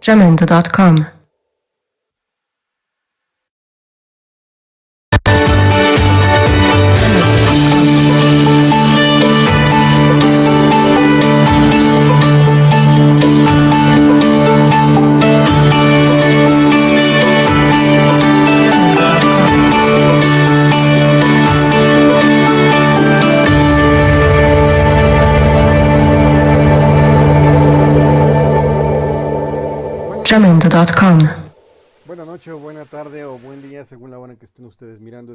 Jamendo.com. Jamendo.com. Buenas noches, o buena tarde o buen día, según la hora en que estén ustedes mirando.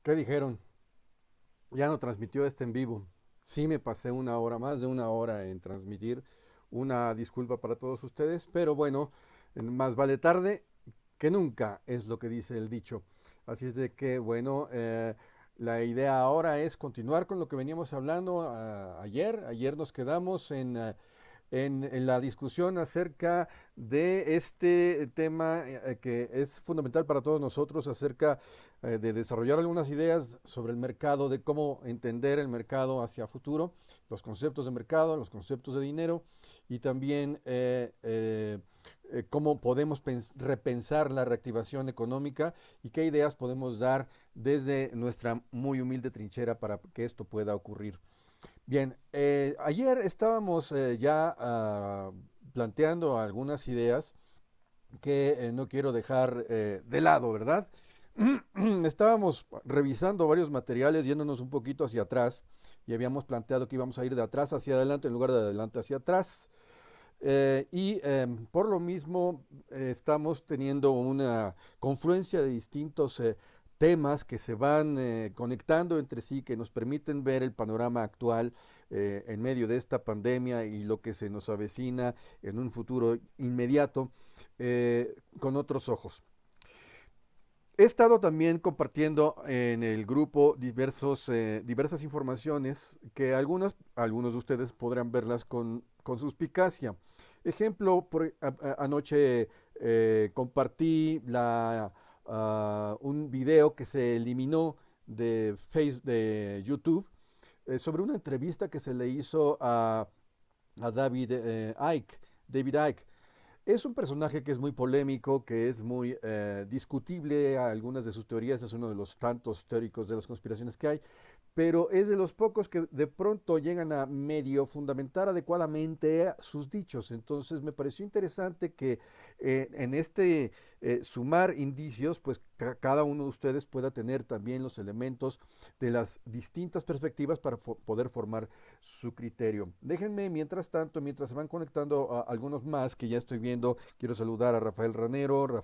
¿Qué dijeron? Ya no transmitió en vivo. Sí me pasé una hora, más de una hora en transmitir. Una disculpa para todos ustedes, pero bueno, más vale tarde que nunca, es lo que dice el dicho. Así es de que, bueno, la idea ahora es continuar con lo que veníamos hablando ayer. Ayer nos quedamos en la discusión acerca de este tema que es fundamental para todos nosotros, acerca de desarrollar algunas ideas sobre el mercado, de cómo entender el mercado hacia futuro, los conceptos de mercado, los conceptos de dinero y también cómo podemos repensar la reactivación económica y qué ideas podemos dar desde nuestra muy humilde trinchera para que esto pueda ocurrir. Bien, ayer estábamos ya planteando algunas ideas que no quiero dejar de lado, ¿verdad? Estábamos revisando varios materiales, yéndonos un poquito hacia atrás, y habíamos planteado que íbamos a ir de atrás hacia adelante en lugar de adelante hacia atrás. Por lo mismo estamos teniendo una confluencia de distintos temas que se van conectando entre sí, que nos permiten ver el panorama actual en medio de esta pandemia y lo que se nos avecina en un futuro inmediato con otros ojos. He estado también compartiendo en el grupo diversas informaciones que algunos de ustedes podrán verlas con suspicacia. Ejemplo, anoche compartí un video que se eliminó de YouTube sobre una entrevista que se le hizo a David Icke. Es un personaje que es muy polémico, que es muy discutible. Algunas de sus teorías es uno de los tantos teóricos de las conspiraciones que hay, pero es de los pocos que de pronto llegan a medio fundamentar adecuadamente sus dichos. Entonces me pareció interesante que en este sumar indicios, pues cada uno de ustedes pueda tener también los elementos de las distintas perspectivas para poder formar su criterio. Déjenme, mientras tanto, mientras se van conectando algunos más que ya estoy viendo, quiero saludar a Rafael Ranero,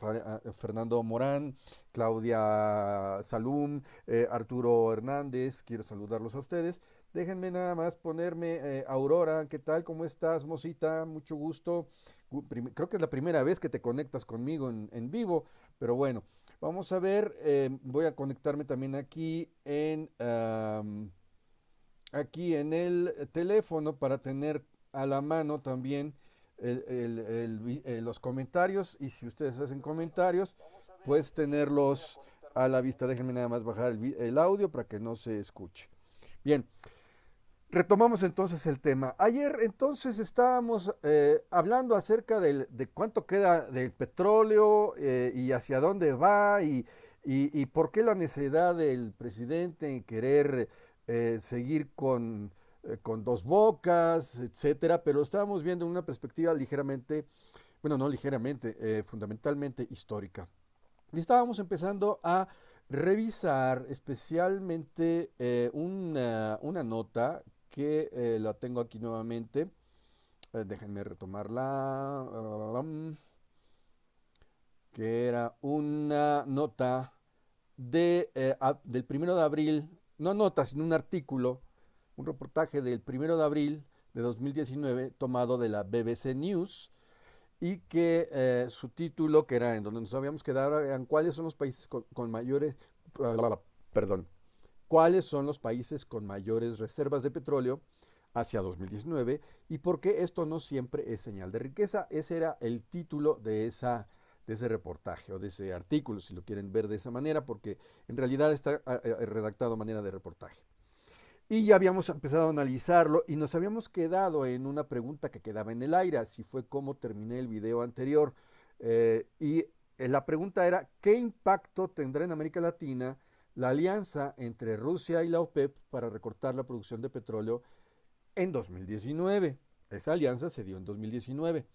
Fernando Morán, Claudia Salum, Arturo Hernández, quiero saludarlos a ustedes. Déjenme nada más ponerme Aurora, ¿qué tal? ¿Cómo estás, Mosita? Mucho gusto. Creo que es la primera vez que te conectas conmigo en vivo, pero bueno, vamos a ver, voy a conectarme también aquí en el teléfono para tener a la mano también los comentarios, y si ustedes hacen comentarios, pues tenerlos a la vista. Déjenme nada más bajar el audio para que no se escuche. Bien, retomamos entonces el tema. Ayer entonces estábamos hablando acerca de cuánto queda del petróleo y hacia dónde va y por qué la necesidad del presidente en querer seguir con dos bocas, etcétera, pero estábamos viendo una perspectiva ligeramente, bueno, no ligeramente, fundamentalmente histórica. Y estábamos empezando a revisar especialmente una nota que la tengo aquí nuevamente. Déjenme retomarla. Que era una nota del 1 de abril, no nota, sino un artículo, un reportaje del 1 de abril de 2019 tomado de la BBC News y que su título, que era en donde nos habíamos quedado, eran cuáles son los países con mayores, perdón, cuáles son los países con mayores reservas de petróleo hacia 2019 y por qué esto no siempre es señal de riqueza. Ese era el título de ese reportaje o de ese artículo, si lo quieren ver de esa manera, porque en realidad está redactado a manera de reportaje. Y ya habíamos empezado a analizarlo y nos habíamos quedado en una pregunta que quedaba en el aire, así fue como terminé el video anterior. La pregunta era, ¿qué impacto tendrá en América Latina la alianza entre Rusia y la OPEP para recortar la producción de petróleo en 2019? Esa alianza se dio en 2019.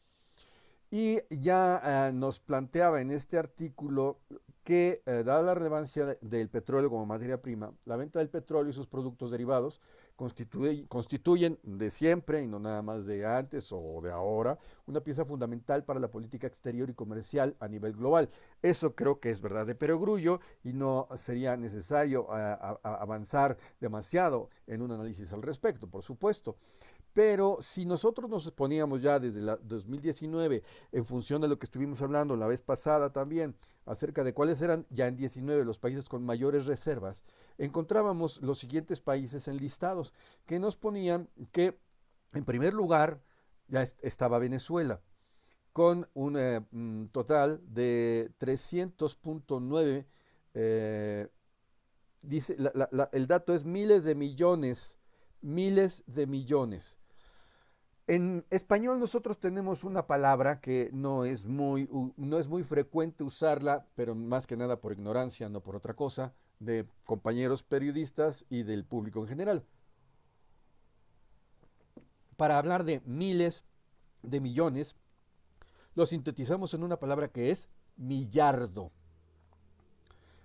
Y ya nos planteaba en este artículo que, dada la relevancia del petróleo como materia prima, la venta del petróleo y sus productos derivados constituyen de siempre, y no nada más de antes o de ahora, una pieza fundamental para la política exterior y comercial a nivel global. Eso creo que es verdad de perogrullo y no sería necesario avanzar demasiado en un análisis al respecto, por supuesto. Pero si nosotros nos poníamos ya desde la 2019, en función de lo que estuvimos hablando la vez pasada también, acerca de cuáles eran ya en 19 los países con mayores reservas, encontrábamos los siguientes países enlistados, que nos ponían que en primer lugar ya estaba Venezuela, con un total de 300.9, dice, el dato es miles de millones. En español nosotros tenemos una palabra que no es muy frecuente usarla, pero más que nada por ignorancia, no por otra cosa, de compañeros periodistas y del público en general. Para hablar de miles de millones, lo sintetizamos en una palabra que es millardo.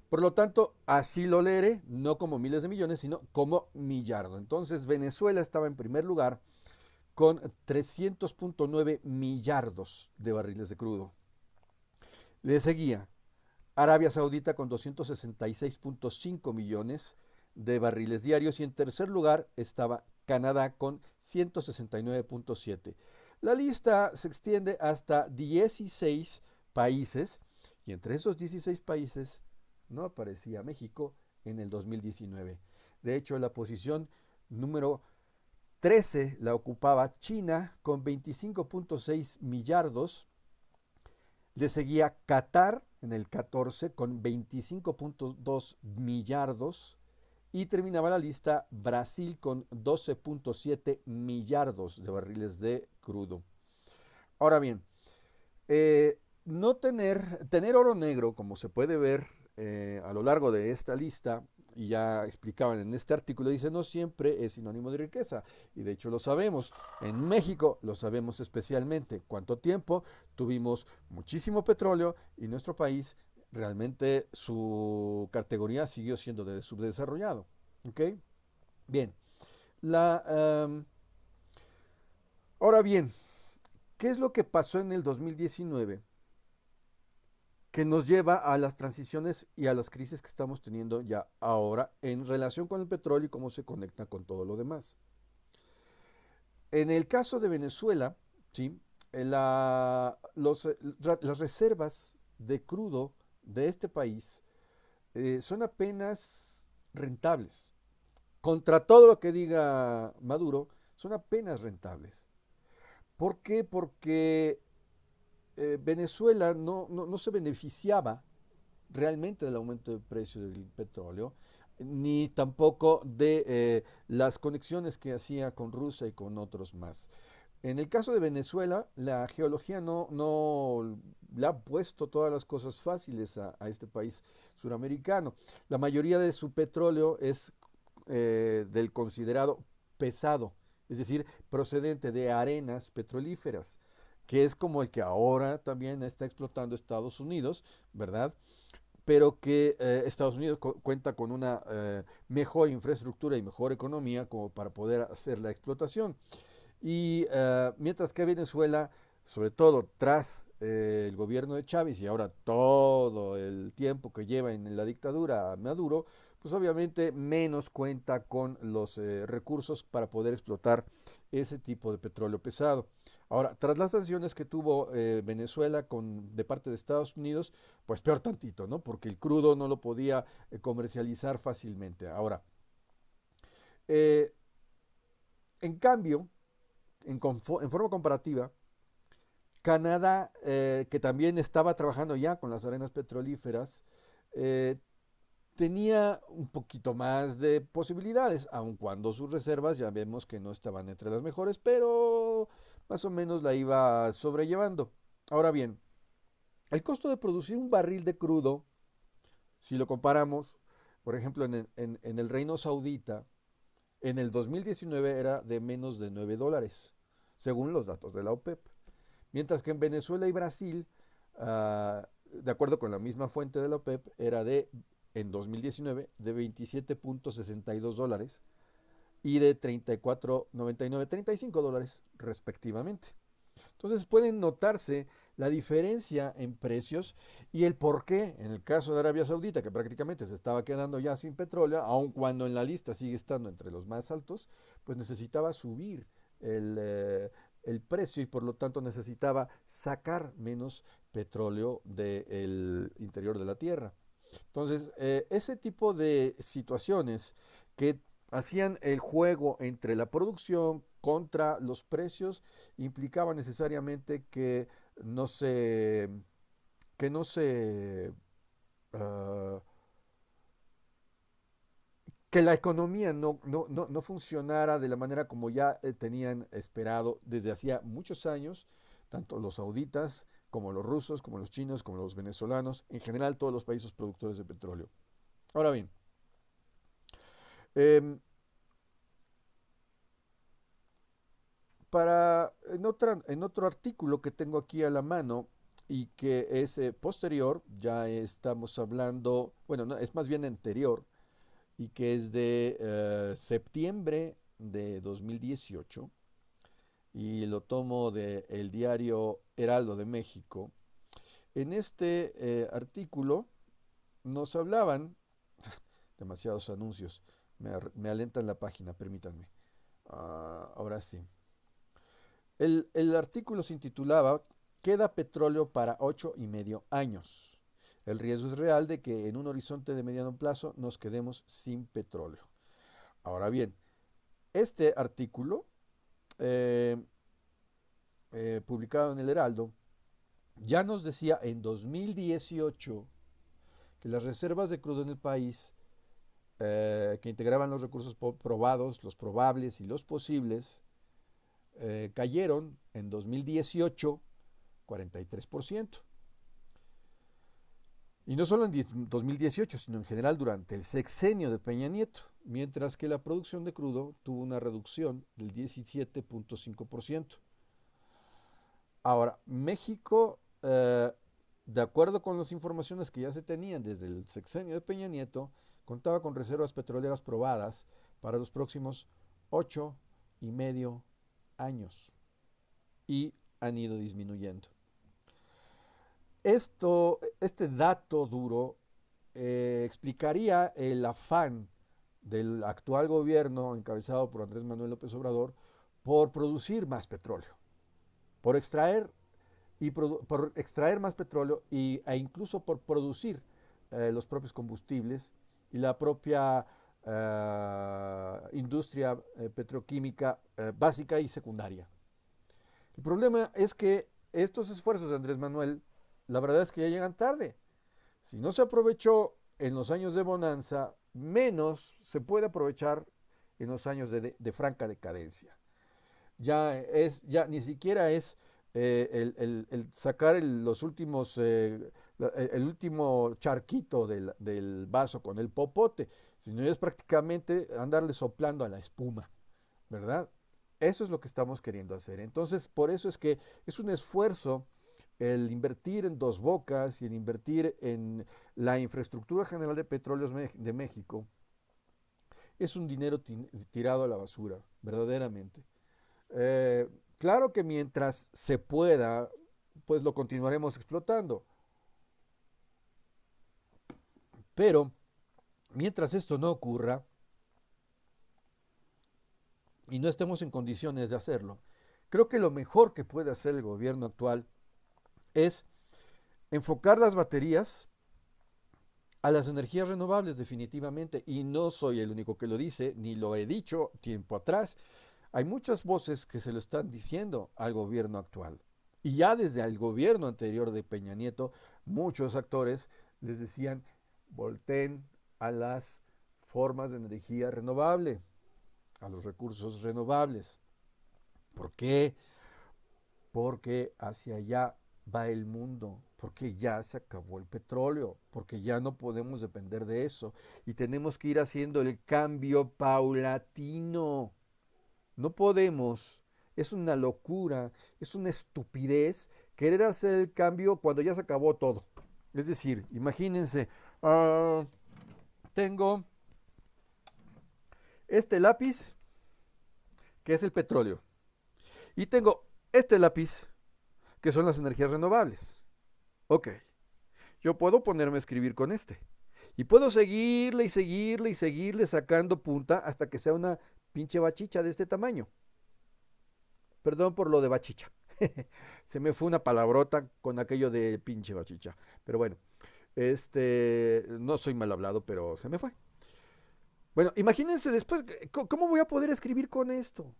Por lo tanto, así lo leeré, no como miles de millones, sino como millardo. Entonces, Venezuela estaba en primer lugar con 300.9 millardos de barriles de crudo. Le seguía Arabia Saudita con 266.5 millones de barriles diarios y en tercer lugar estaba Canadá con 169.7. La lista se extiende hasta 16 países y entre esos 16 países no aparecía México en el 2019. De hecho, la posición número 13 la ocupaba China con 25.6 millardos. Le seguía Qatar en el 14 con 25.2 millardos. Y terminaba la lista Brasil con 12.7 millardos de barriles de crudo. Ahora bien, no tener oro negro, como se puede ver a lo largo de esta lista, y ya explicaban en este artículo, dice, no siempre es sinónimo de riqueza. Y de hecho lo sabemos. En México lo sabemos especialmente. ¿Cuánto tiempo tuvimos muchísimo petróleo y nuestro país realmente su categoría siguió siendo de subdesarrollado? ¿Ok? Bien. La, um, Ahora bien, ¿qué es lo que pasó en el 2019? Que nos lleva a las transiciones y a las crisis que estamos teniendo ya ahora en relación con el petróleo y cómo se conecta con todo lo demás. En el caso de Venezuela, ¿sí? Las reservas de crudo de este país son apenas rentables. Contra todo lo que diga Maduro, son apenas rentables. ¿Por qué? Porque Venezuela no se beneficiaba realmente del aumento del precio del petróleo, ni tampoco de las conexiones que hacía con Rusia y con otros más. En el caso de Venezuela, la geología no le ha puesto todas las cosas fáciles a este país suramericano. La mayoría de su petróleo es del considerado pesado, es decir, procedente de arenas petrolíferas, que es como el que ahora también está explotando Estados Unidos, ¿verdad? Pero que Estados Unidos cuenta con una mejor infraestructura y mejor economía como para poder hacer la explotación. Y mientras que Venezuela, sobre todo tras el gobierno de Chávez y ahora todo el tiempo que lleva en la dictadura Maduro, pues obviamente menos cuenta con los recursos para poder explotar ese tipo de petróleo pesado. Ahora, tras las sanciones que tuvo Venezuela de parte de Estados Unidos, pues peor tantito, ¿no? Porque el crudo no lo podía comercializar fácilmente. Ahora, eh, en cambio, en forma comparativa, Canadá, que también estaba trabajando ya con las arenas petrolíferas, eh, tenía un poquito más de posibilidades, aun cuando sus reservas ya vemos que no estaban entre las mejores, pero más o menos la iba sobrellevando. Ahora bien, el costo de producir un barril de crudo, si lo comparamos, por ejemplo, en el Reino Saudita, en el 2019 era de menos de $9, según los datos de la OPEP. Mientras que en Venezuela y Brasil, de acuerdo con la misma fuente de la OPEP, era en 2019, de $27.62 y de 34.99, $35 respectivamente. Entonces pueden notarse la diferencia en precios y el por qué en el caso de Arabia Saudita, que prácticamente se estaba quedando ya sin petróleo, aun cuando en la lista sigue estando entre los más altos, pues necesitaba subir el, eh, el precio y por lo tanto necesitaba sacar menos petróleo del interior de la tierra. Entonces, ese tipo de situaciones que hacían el juego entre la producción contra los precios implicaba necesariamente no se, que no se, ah, que la economía no funcionara de la manera como ya tenían esperado desde hacía muchos años, tanto los sauditas como los rusos, como los chinos, como los venezolanos, en general todos los países productores de petróleo. Ahora bien, em, en otro artículo que tengo aquí a la mano y que es posterior, ya estamos hablando, bueno, no, es más bien anterior y que es de septiembre de 2018 y lo tomo del diario Heraldo de México. En este artículo nos hablaban, demasiados anuncios, me alentan la página, permítanme. Ahora sí. El artículo se intitulaba Queda petróleo para 8,5 años. El riesgo es real de que en un horizonte de mediano plazo nos quedemos sin petróleo. Ahora bien, este artículo, eh, publicado en el Heraldo, ya nos decía en 2018 que las reservas de crudo en el país, que integraban los recursos probados, los probables y los posibles, cayeron en 2018 43%. Y no solo en 2018, sino en general durante el sexenio de Peña Nieto, mientras que la producción de crudo tuvo una reducción del 17.5%. Ahora, México, de acuerdo con las informaciones que ya se tenían desde el sexenio de Peña Nieto, contaba con reservas petroleras probadas para los próximos 8,5 años y han ido disminuyendo. Este dato duro explicaría el afán del actual gobierno encabezado por Andrés Manuel López Obrador por producir más petróleo, por extraer por extraer más petróleo e incluso por producir los propios combustibles y la propia industria petroquímica básica y secundaria. El problema es que estos esfuerzos de Andrés Manuel, la verdad es que ya llegan tarde. Si no se aprovechó en los años de bonanza, menos se puede aprovechar en los años de franca decadencia. Ya ni siquiera es el sacar los últimos, el último charquito del vaso con el popote, sino es prácticamente andarle soplando a la espuma, ¿verdad? Eso es lo que estamos queriendo hacer. Entonces, por eso es que es un esfuerzo el invertir en Dos Bocas y el invertir en la infraestructura general de petróleos de México, es un dinero tirado a la basura, verdaderamente. Eh, claro que mientras se pueda, pues lo continuaremos explotando, pero mientras esto no ocurra y no estemos en condiciones de hacerlo, creo que lo mejor que puede hacer el gobierno actual es enfocar las baterías a las energías renovables definitivamente, y no soy el único que lo dice, ni lo he dicho tiempo atrás. Hay muchas voces que se lo están diciendo al gobierno actual. Y ya desde el gobierno anterior de Peña Nieto, muchos actores les decían, volteen a las formas de energía renovable, a los recursos renovables. ¿Por qué? Porque hacia allá va el mundo, porque ya se acabó el petróleo, porque ya no podemos depender de eso y tenemos que ir haciendo el cambio paulatino. No podemos, es una locura, es una estupidez querer hacer el cambio cuando ya se acabó todo. Es decir, imagínense, uh, tengo este lápiz que es el petróleo y tengo este lápiz que son las energías renovables. Ok, yo puedo ponerme a escribir con este. Y puedo seguirle y seguirle y seguirle sacando punta hasta que sea una pinche bachicha de este tamaño. Perdón por lo de bachicha. Se me fue una palabrota con aquello de pinche bachicha. Pero bueno, no soy mal hablado, pero se me fue. Bueno, imagínense después, ¿cómo voy a poder escribir con esto?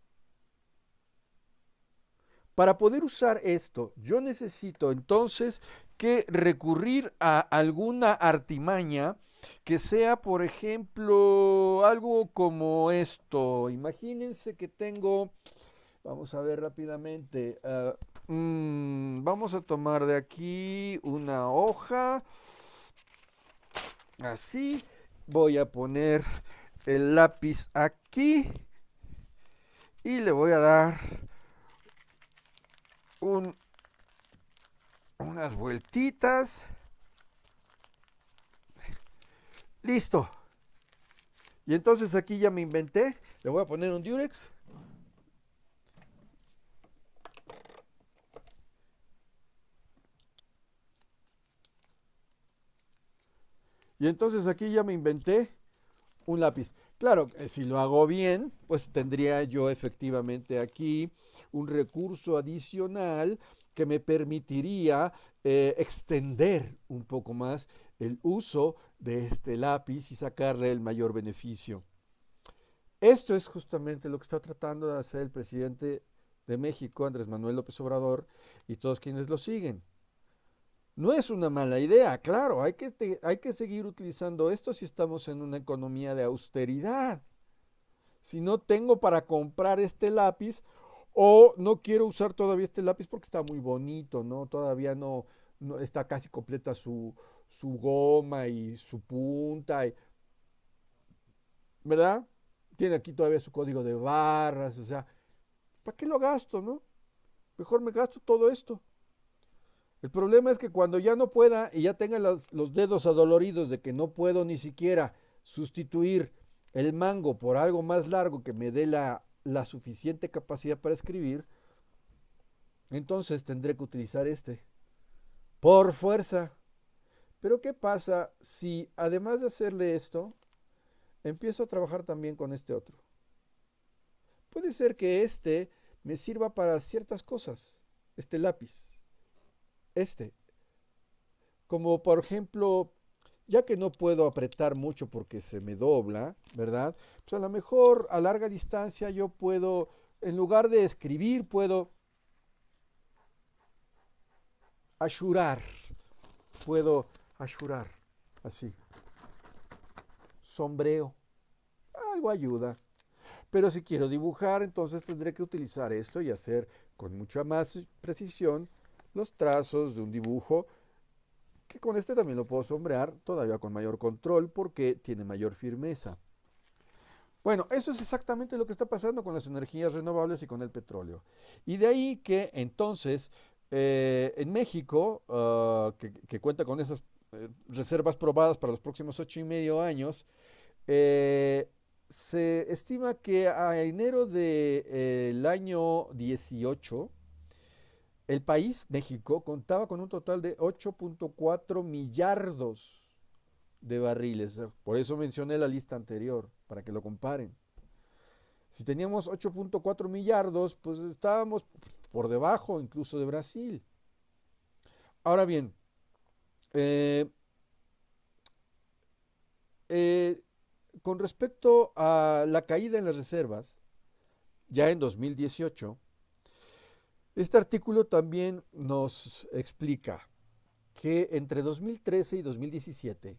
Para poder usar esto, yo necesito entonces que recurrir a alguna artimaña que sea, por ejemplo, algo como esto. Imagínense que tengo, vamos a ver rápidamente, vamos a tomar de aquí una hoja, así, voy a poner el lápiz aquí y le voy a dar unas vueltitas. Listo. Y entonces aquí ya me inventé. Le voy a poner un Durex. Y entonces aquí ya me inventé un lápiz. Claro, si lo hago bien, pues tendría yo efectivamente aquí un recurso adicional que me permitiría extender un poco más el uso de este lápiz y sacarle el mayor beneficio. Esto es justamente lo que está tratando de hacer el presidente de México, Andrés Manuel López Obrador, y todos quienes lo siguen. No es una mala idea, claro, hay que seguir utilizando esto si estamos en una economía de austeridad. Si no tengo para comprar este lápiz o no quiero usar todavía este lápiz porque está muy bonito, ¿no? Todavía no está casi completa su goma y su punta, ¿verdad? Tiene aquí todavía su código de barras, o sea, ¿para qué lo gasto, no? Mejor me gasto todo esto. El problema es que cuando ya no pueda y ya tenga los dedos adoloridos de que no puedo ni siquiera sustituir el mango por algo más largo que me dé la suficiente capacidad para escribir, entonces tendré que utilizar este. Por fuerza. Pero ¿qué pasa si además de hacerle esto, empiezo a trabajar también con este otro? Puede ser que este me sirva para ciertas cosas, este lápiz, este, como por ejemplo, ya que no puedo apretar mucho porque se me dobla, ¿verdad? Pues a lo mejor a larga distancia yo puedo, en lugar de escribir, puedo ashurar, puedo ashurar, así, sombreo, algo ayuda. Pero si quiero dibujar, entonces tendré que utilizar esto y hacer con mucha más precisión los trazos de un dibujo, que con este también lo puedo sombrear todavía con mayor control porque tiene mayor firmeza. Bueno, eso es exactamente lo que está pasando con las energías renovables y con el petróleo. Y de ahí que entonces en México, que cuenta con esas reservas probadas para los próximos 8,5 años, eh, se estima que a enero del año 18, el país, México, contaba con un total de 8,4 millardos de barriles. Por eso mencioné la lista anterior, para que lo comparen. Si teníamos 8,4 millardos, pues estábamos por debajo incluso de Brasil. Ahora bien, eh, eh, con respecto a la caída en las reservas, ya en 2018, este artículo también nos explica que entre 2013 y 2017,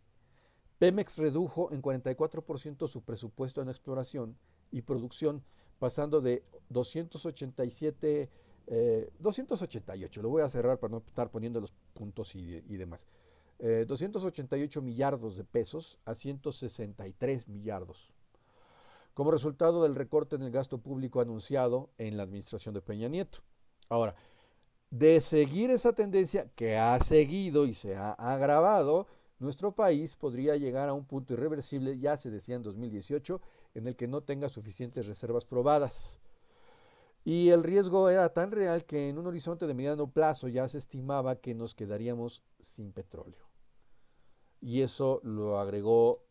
Pemex redujo en 44% su presupuesto en exploración y producción, pasando de 287, 288, lo voy a cerrar para no estar poniendo los puntos y demás, 288 millardos de pesos a 163 millardos, como resultado del recorte en el gasto público anunciado en la administración de Peña Nieto. Ahora, de seguir esa tendencia que ha seguido y se ha agravado, nuestro país podría llegar a un punto irreversible, ya se decía en 2018, en el que no tenga suficientes reservas probadas. Y el riesgo era tan real que en un horizonte de mediano plazo ya se estimaba que nos quedaríamos sin petróleo. Y eso lo agregó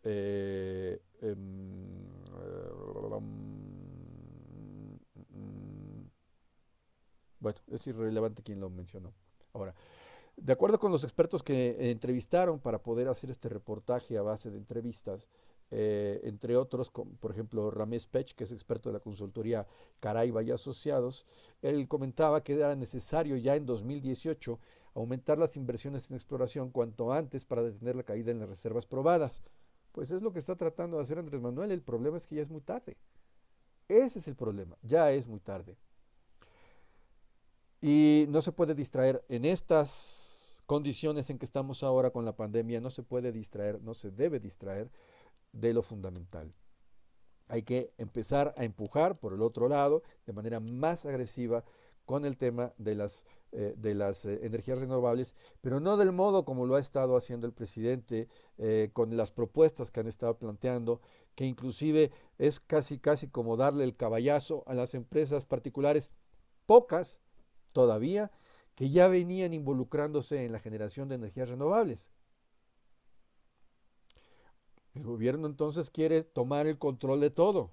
bueno, es irrelevante quién lo mencionó. Ahora, de acuerdo con los expertos que entrevistaron para poder hacer este reportaje a base de entrevistas, entre otros, por ejemplo, Ramés Pech, que es experto de la consultoría Caraiba y Asociados, él comentaba que era necesario ya en 2018 aumentar las inversiones en exploración cuanto antes para detener la caída en las reservas probadas. Pues es lo que está tratando de hacer Andrés Manuel. El problema es que ya es muy tarde. Ese es el problema, ya es muy tarde. Y no se puede distraer en estas condiciones en que estamos ahora con la pandemia, no se puede distraer, no se debe distraer de lo fundamental. Hay que empezar a empujar por el otro lado de manera más agresiva con el tema de las energías renovables, pero no del modo como lo ha estado haciendo el presidente, con las propuestas que han estado planteando, que inclusive es casi casi como darle el caballazo a las empresas particulares, pocas todavía, que ya venían involucrándose en la generación de energías renovables. El gobierno entonces quiere tomar el control de todo.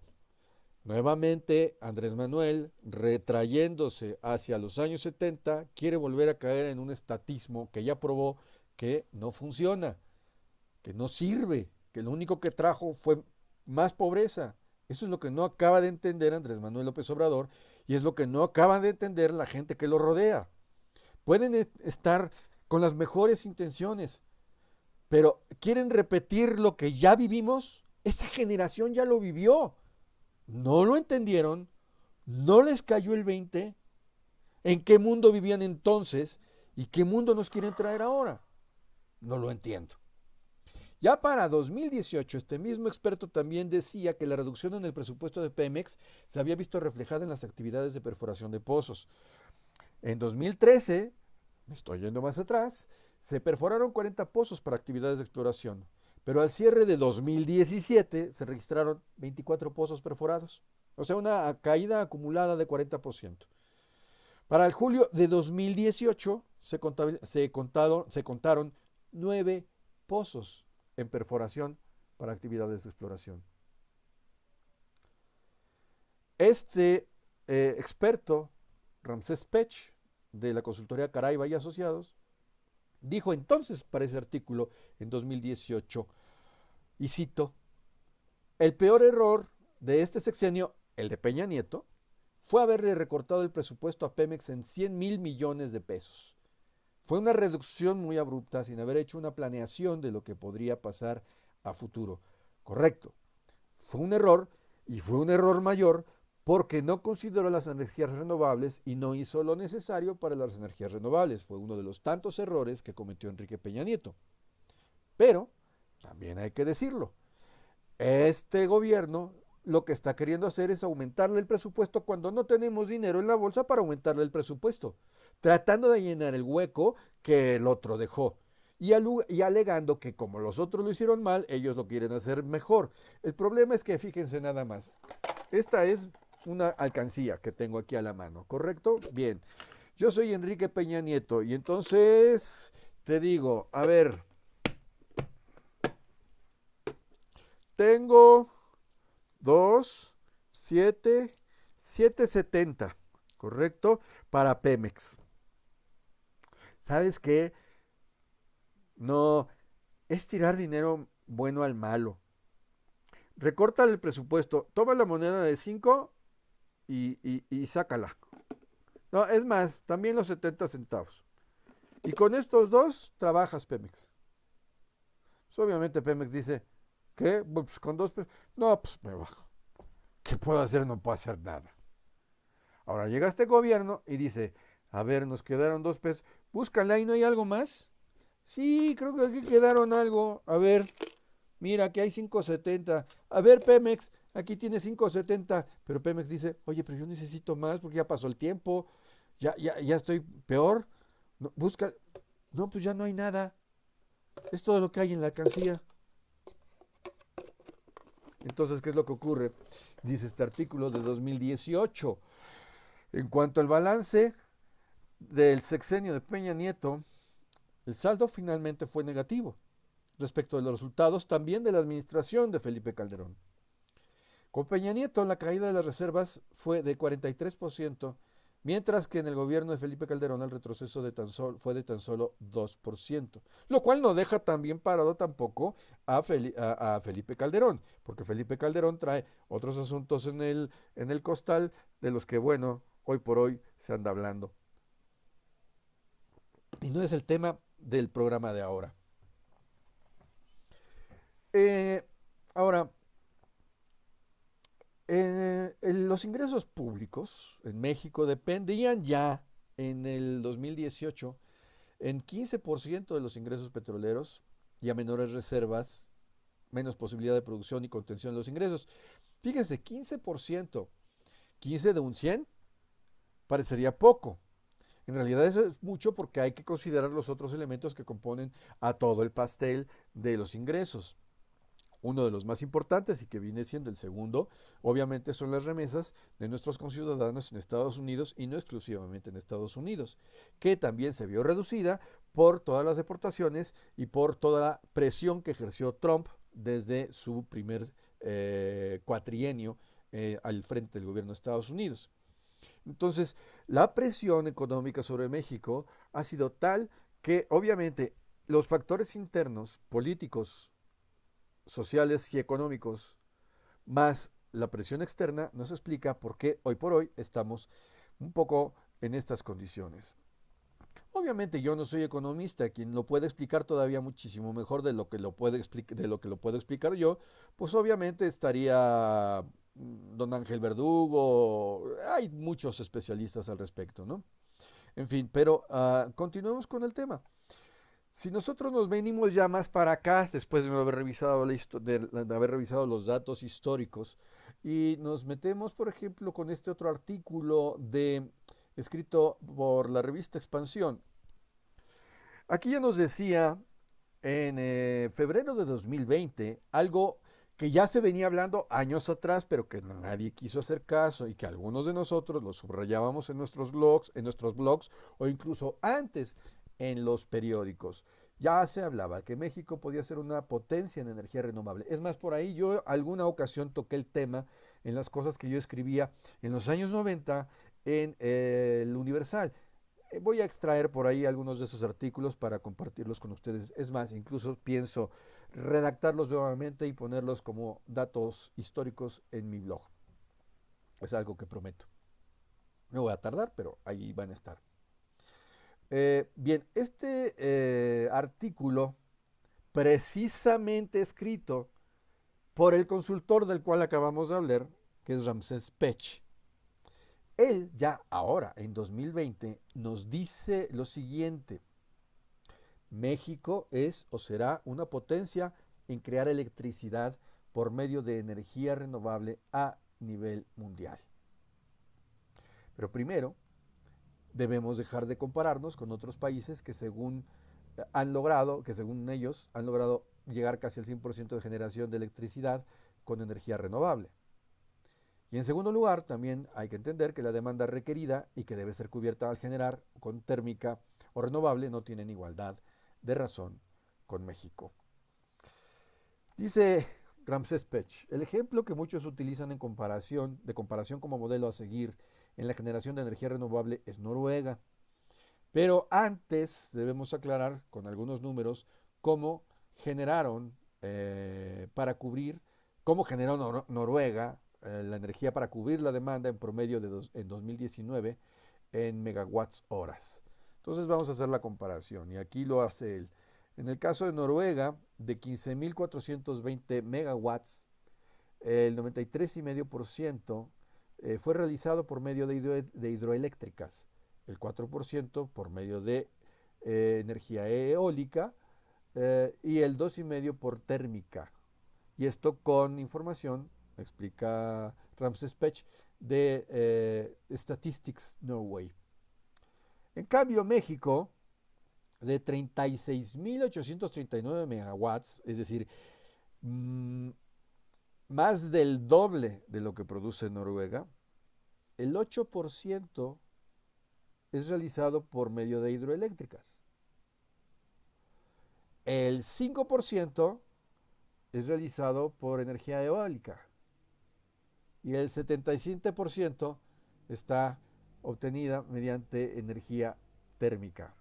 Nuevamente, Andrés Manuel, retrayéndose hacia los años 70, quiere volver a caer en un estatismo que ya probó que no funciona, que no sirve, que lo único que trajo fue más pobreza. Eso es lo que no acaba de entender Andrés Manuel López Obrador y es lo que no acaba de entender la gente que lo rodea. Pueden estar con las mejores intenciones, pero quieren repetir lo que ya vivimos. Esa generación ya lo vivió. No lo entendieron, no les cayó el 20. ¿En qué mundo vivían entonces y qué mundo nos quieren traer ahora? No lo entiendo. Ya para 2018, este mismo experto también decía que la reducción en el presupuesto de Pemex se había visto reflejada en las actividades de perforación de pozos. En 2013, me estoy yendo más atrás, se perforaron 40 pozos para actividades de exploración, pero al cierre de 2017 se registraron 24 pozos perforados, o sea, una caída acumulada de 40%. Para el julio de 2018 se contaron 9 pozos en perforación para actividades de exploración. Este experto, Ramsés Pech, de la consultoría Caraiba y Asociados, dijo entonces para ese artículo en 2018, y cito, el peor error de este sexenio, el de Peña Nieto, fue haberle recortado el presupuesto a Pemex en 100,000 millones de pesos. Fue una reducción muy abrupta sin haber hecho una planeación de lo que podría pasar a futuro. Correcto. Fue un error y fue un error mayor porque no consideró las energías renovables y no hizo lo necesario para las energías renovables. Fue uno de los tantos errores que cometió Enrique Peña Nieto. Pero, también hay que decirlo, este gobierno lo que está queriendo hacer es aumentarle el presupuesto cuando no tenemos dinero en la bolsa para aumentarle el presupuesto, tratando de llenar el hueco que el otro dejó y alegando que como los otros lo hicieron mal, ellos lo quieren hacer mejor. El problema es que fíjense nada más, esta es una alcancía que tengo aquí a la mano, ¿correcto? Bien, yo soy Enrique Peña Nieto y entonces te digo, a ver, tengo 2, 7, 770, ¿correcto? Para Pemex. ¿Sabes qué? No, es tirar dinero bueno al malo. Recorta el presupuesto, toma la moneda de 5 y sácala. No, es más, también los 70 centavos. Y con estos dos trabajas Pemex. Pues obviamente Pemex dice, ¿qué? Pues con 2 pesos. No, pues me bajo. ¿Qué puedo hacer? No puedo hacer nada. Ahora llega este gobierno y dice, a ver, nos quedaron 2 pesos. Búscale, ahí no hay algo más. Sí, creo que aquí quedaron algo. A ver, mira, aquí hay 5.70. A ver, Pemex, aquí tiene 5.70. Pero Pemex dice, oye, pero yo necesito más porque ya pasó el tiempo. Ya estoy peor. No, busca. No, pues ya no hay nada. Es todo lo que hay en la alcancía. Entonces, ¿qué es lo que ocurre? Dice este artículo de 2018. En cuanto al balance del sexenio de Peña Nieto, el saldo finalmente fue negativo respecto de los resultados también de la administración de Felipe Calderón. Con Peña Nieto, la caída de las reservas fue de 43%, mientras que en el gobierno de Felipe Calderón el retroceso fue de tan solo 2%, lo cual no deja tan bien parado tampoco a Felipe Calderón, porque Felipe Calderón trae otros asuntos en el costal de los que, bueno, hoy por hoy se anda hablando. Y no es el tema del programa de ahora. Eh, ahora, los ingresos públicos en México dependían ya en el 2018 en 15% de los ingresos petroleros y a menores reservas, menos posibilidad de producción y contención de los ingresos. Fíjense, 15%, 15 de un 100 parecería poco. En realidad eso es mucho porque hay que considerar los otros elementos que componen a todo el pastel de los ingresos. Uno de los más importantes y que viene siendo el segundo, obviamente son las remesas de nuestros conciudadanos en Estados Unidos y no exclusivamente en Estados Unidos, que también se vio reducida por todas las deportaciones y por toda la presión que ejerció Trump desde su primer cuatrienio al frente del gobierno de Estados Unidos. Entonces, la presión económica sobre México ha sido tal que obviamente los factores internos, políticos, sociales y económicos, más la presión externa, nos explica por qué hoy por hoy estamos un poco en estas condiciones. Obviamente yo no soy economista, quien lo puede explicar todavía muchísimo mejor de lo que lo puedo explicar yo, pues obviamente estaría don Ángel Verdugo, hay muchos especialistas al respecto, ¿no? En fin, pero continuemos con el tema. Si nosotros nos venimos ya más para acá, después de haber revisado, de haber revisado los datos históricos, y nos metemos, por ejemplo, con este otro artículo escrito por la revista Expansión. Aquí ya nos decía en febrero de 2020 algo que ya se venía hablando años atrás, pero que nadie quiso hacer caso y que algunos de nosotros lo subrayábamos en nuestros blogs o incluso antes en los periódicos. Ya se hablaba que México podía ser una potencia en energía renovable. Es más, por ahí yo alguna ocasión toqué el tema en las cosas que yo escribía en los años 90 en el Universal. Voy a extraer por ahí algunos de esos artículos para compartirlos con ustedes. Es más, incluso pienso redactarlos nuevamente y ponerlos como datos históricos en mi blog. Es algo que prometo. Me voy a tardar, pero ahí van a estar. Bien, este artículo precisamente escrito por el consultor del cual acabamos de hablar, que es Ramsés Pech. Él ya ahora, en 2020, nos dice lo siguiente: México es o será una potencia en crear electricidad por medio de energía renovable a nivel mundial. Pero primero debemos dejar de compararnos con otros países que según ellos han logrado llegar casi al 100% de generación de electricidad con energía renovable. Y en segundo lugar, también hay que entender que la demanda requerida y que debe ser cubierta al generar con térmica o renovable no tienen igualdad de razón con México. Dice Ramsés Pech, el ejemplo que muchos utilizan de comparación como modelo a seguir en la generación de energía renovable es Noruega. Pero antes debemos aclarar con algunos números cómo generaron cómo generó Noruega la energía para cubrir la demanda en promedio en 2019 en megawatts horas. Entonces vamos a hacer la comparación y aquí lo hace él. En el caso de Noruega, de 15.420 megawatts, el 93,5% fue realizado por medio de hidroeléctricas, el 4% por medio de energía eólica y el 2,5% por térmica. Y esto con información, explica Ramses Pech, de Statistics Norway. En cambio, México, de 36.839 megawatts, es decir, más del doble de lo que produce Noruega, el 8% es realizado por medio de hidroeléctricas. El 5% es realizado por energía eólica. Y el 77% está obtenida mediante energía térmica.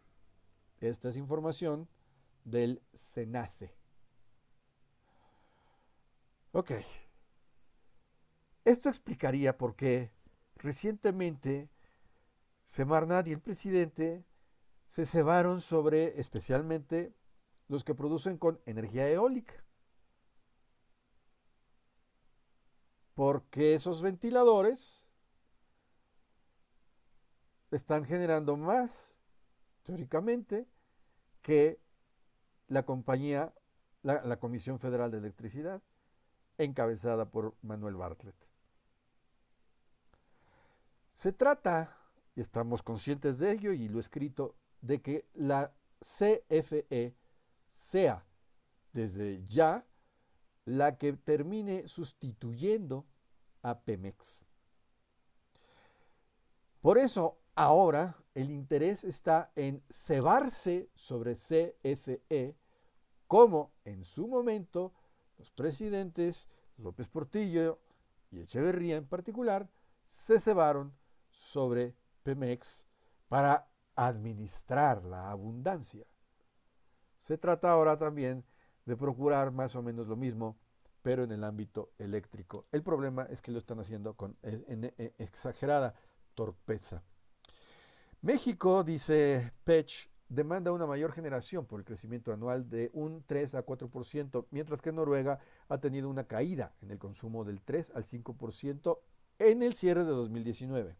Esta es información del SENACE. Ok. Esto explicaría por qué recientemente Semarnat y el presidente se cebaron sobre especialmente los que producen con energía eólica. Porque esos ventiladores están generando más, teóricamente, que la compañía, la Comisión Federal de Electricidad, encabezada por Manuel Bartlett. Se trata, y estamos conscientes de ello, y lo he escrito, de que la CFE sea desde ya la que termine sustituyendo a Pemex. Por eso ahora el interés está en cebarse sobre CFE, como en su momento los presidentes López Portillo y Echeverría en particular se cebaron sobre Pemex para administrar la abundancia. Se trata ahora también de procurar más o menos lo mismo, pero en el ámbito eléctrico. El problema es que lo están haciendo con exagerada torpeza. México, dice Pech, demanda una mayor generación por el crecimiento anual de un 3 a 4%, mientras que Noruega ha tenido una caída en el consumo del 3 al 5% en el cierre de 2019.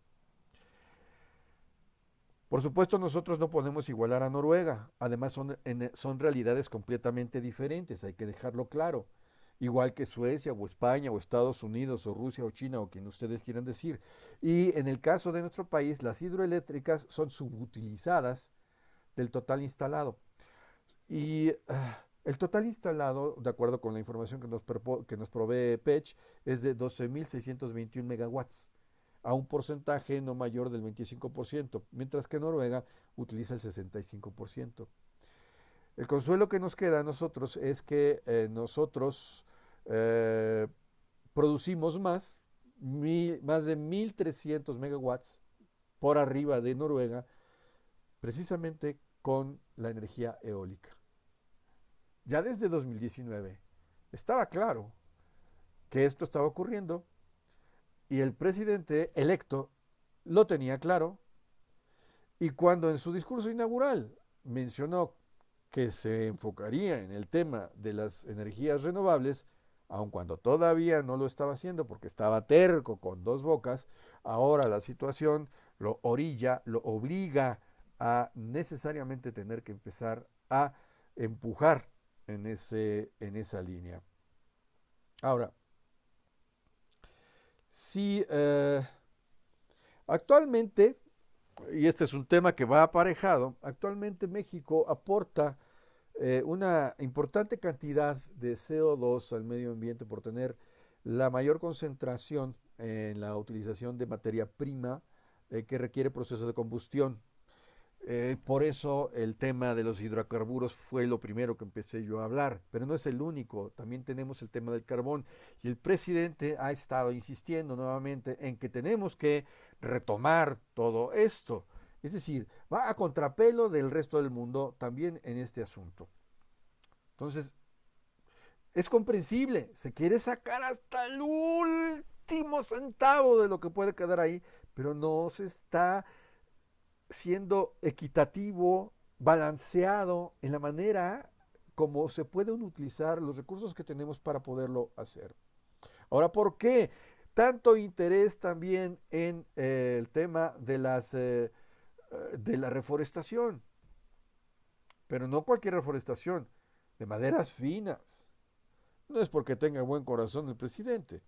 Por supuesto, nosotros no podemos igualar a Noruega. Además, son realidades completamente diferentes, hay que dejarlo claro. Igual que Suecia o España o Estados Unidos o Rusia o China o quien ustedes quieran decir. Y en el caso de nuestro país, las hidroeléctricas son subutilizadas del total instalado. Y el total instalado, de acuerdo con la información que nos provee Pech, es de 12.621 megawatts, a un porcentaje no mayor del 25%, mientras que Noruega utiliza el 65%. El consuelo que nos queda a nosotros es que nosotros producimos más de 1.300 megawatts por arriba de Noruega, precisamente con la energía eólica. Ya desde 2019 estaba claro que esto estaba ocurriendo y el presidente electo lo tenía claro, y cuando en su discurso inaugural mencionó que se enfocaría en el tema de las energías renovables, aun cuando todavía no lo estaba haciendo porque estaba terco con dos bocas, ahora la situación lo orilla, lo obliga a necesariamente tener que empezar a empujar en esa línea. Ahora, si actualmente, y este es un tema que va aparejado, actualmente México aporta una importante cantidad de CO2 al medio ambiente por tener la mayor concentración en la utilización de materia prima que requiere proceso de combustión. Por eso el tema de los hidrocarburos fue lo primero que empecé yo a hablar, pero no es el único, también tenemos el tema del carbón y el presidente ha estado insistiendo nuevamente en que tenemos que retomar todo esto, es decir, va a contrapelo del resto del mundo también en este asunto. Entonces, es comprensible, se quiere sacar hasta el último centavo de lo que puede quedar ahí, pero no se está siendo equitativo, balanceado en la manera cómo se pueden utilizar los recursos que tenemos para poderlo hacer. Ahora, ¿por qué tanto interés también en el tema de la reforestación? Pero no cualquier reforestación, de maderas finas. No es porque tenga buen corazón el presidente,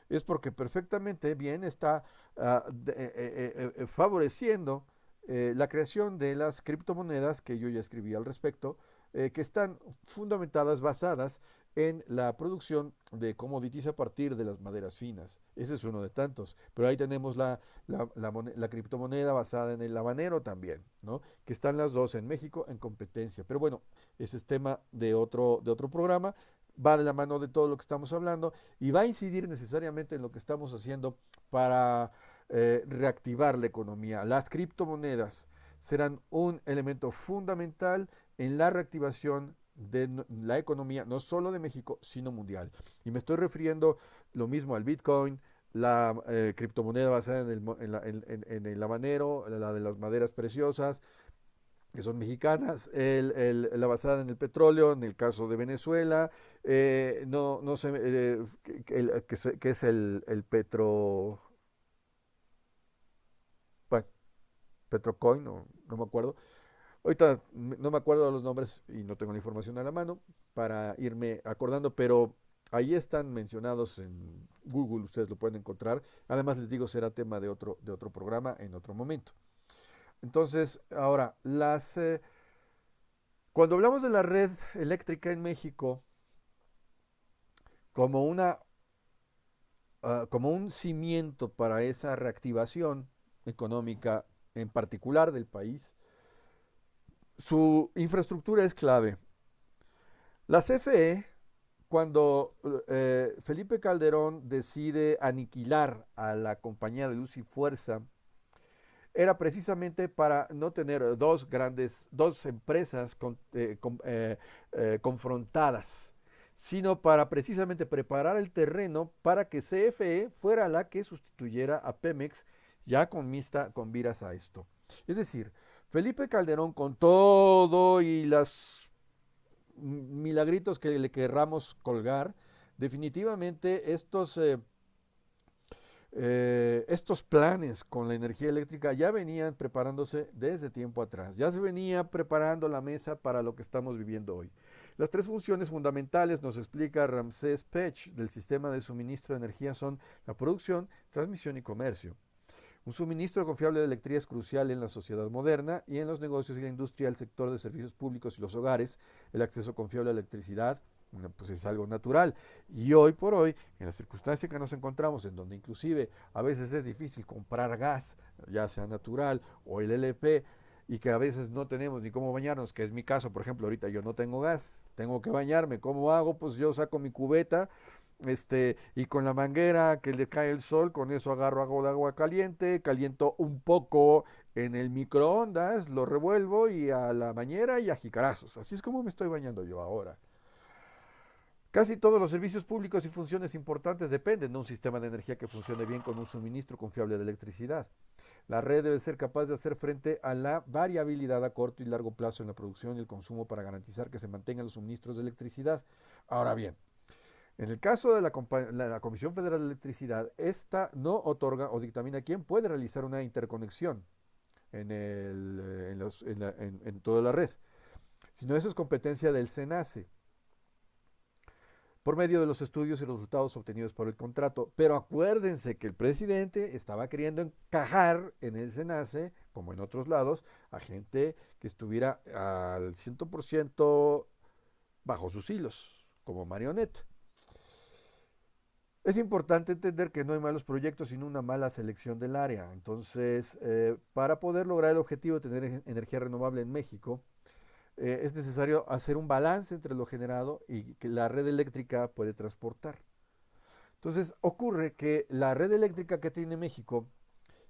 es porque perfectamente bien está favoreciendo la creación de las criptomonedas que yo ya escribí al respecto, que están fundamentadas, basadas en la producción de commodities a partir de las maderas finas. Ese es uno de tantos. Pero ahí tenemos la criptomoneda basada en el habanero también, ¿no? Que están las dos en México en competencia. Pero bueno, ese es tema de otro programa. Va de la mano de todo lo que estamos hablando y va a incidir necesariamente en lo que estamos haciendo para reactivar la economía. Las criptomonedas serán un elemento fundamental en la reactivación de la economía, no solo de México, sino mundial. Y me estoy refiriendo lo mismo al Bitcoin, la criptomoneda basada en el habanero, la de las maderas preciosas, que son mexicanas, la basada en el petróleo, en el caso de Venezuela, no sé, que es el bueno, Petrocoin, no me acuerdo. Ahorita no me acuerdo de los nombres y no tengo la información a la mano para irme acordando, pero ahí están mencionados en Google, ustedes lo pueden encontrar. Además, les digo, será tema de otro programa en otro momento. Entonces, ahora, cuando hablamos de la red eléctrica en México como como un cimiento para esa reactivación económica en particular del país, su infraestructura es clave. La CFE, cuando Felipe Calderón decide aniquilar a la compañía de Luz y Fuerza, era precisamente para no tener dos empresas confrontadas, sino para precisamente preparar el terreno para que CFE fuera la que sustituyera a Pemex ya con miras a esto. Es decir, Felipe Calderón con todo y las milagritos que le querramos colgar, definitivamente estos planes con la energía eléctrica ya venían preparándose desde tiempo atrás, ya se venía preparando la mesa para lo que estamos viviendo hoy. Las tres funciones fundamentales, nos explica Ramsés Pech, del sistema de suministro de energía son la producción, transmisión y comercio. Un suministro confiable de electricidad es crucial en la sociedad moderna y en los negocios y la industria, el sector de servicios públicos y los hogares. El acceso confiable a la electricidad pues es algo natural. Y hoy por hoy, en la circunstancia que nos encontramos, en donde inclusive a veces es difícil comprar gas, ya sea natural o el LP, y que a veces no tenemos ni cómo bañarnos, que es mi caso, por ejemplo, ahorita yo no tengo gas, tengo que bañarme, ¿cómo hago? Pues yo saco mi cubeta, y con la manguera que le cae el sol, con eso agarro agua caliente, caliento un poco en el microondas, lo revuelvo y a la bañera y a jicarazos. Así es como me estoy bañando yo ahora. Casi todos los servicios públicos y funciones importantes dependen de un sistema de energía que funcione bien con un suministro confiable de electricidad. La red debe ser capaz de hacer frente a la variabilidad a corto y largo plazo en la producción y el consumo para garantizar que se mantengan los suministros de electricidad. Ahora bien, en el caso de la Comisión Federal de Electricidad, esta no otorga o dictamina quién puede realizar una interconexión en toda la red, sino eso es competencia del SENACE por medio de los estudios y resultados obtenidos por el contrato. Pero acuérdense que el presidente estaba queriendo encajar en el SENACE, como en otros lados, a gente que estuviera al 100% bajo sus hilos, como marioneta. Es importante entender que no hay malos proyectos, sino una mala selección del área. Entonces, para poder lograr el objetivo de tener energía renovable en México, es necesario hacer un balance entre lo generado y que la red eléctrica puede transportar. Entonces, ocurre que la red eléctrica que tiene México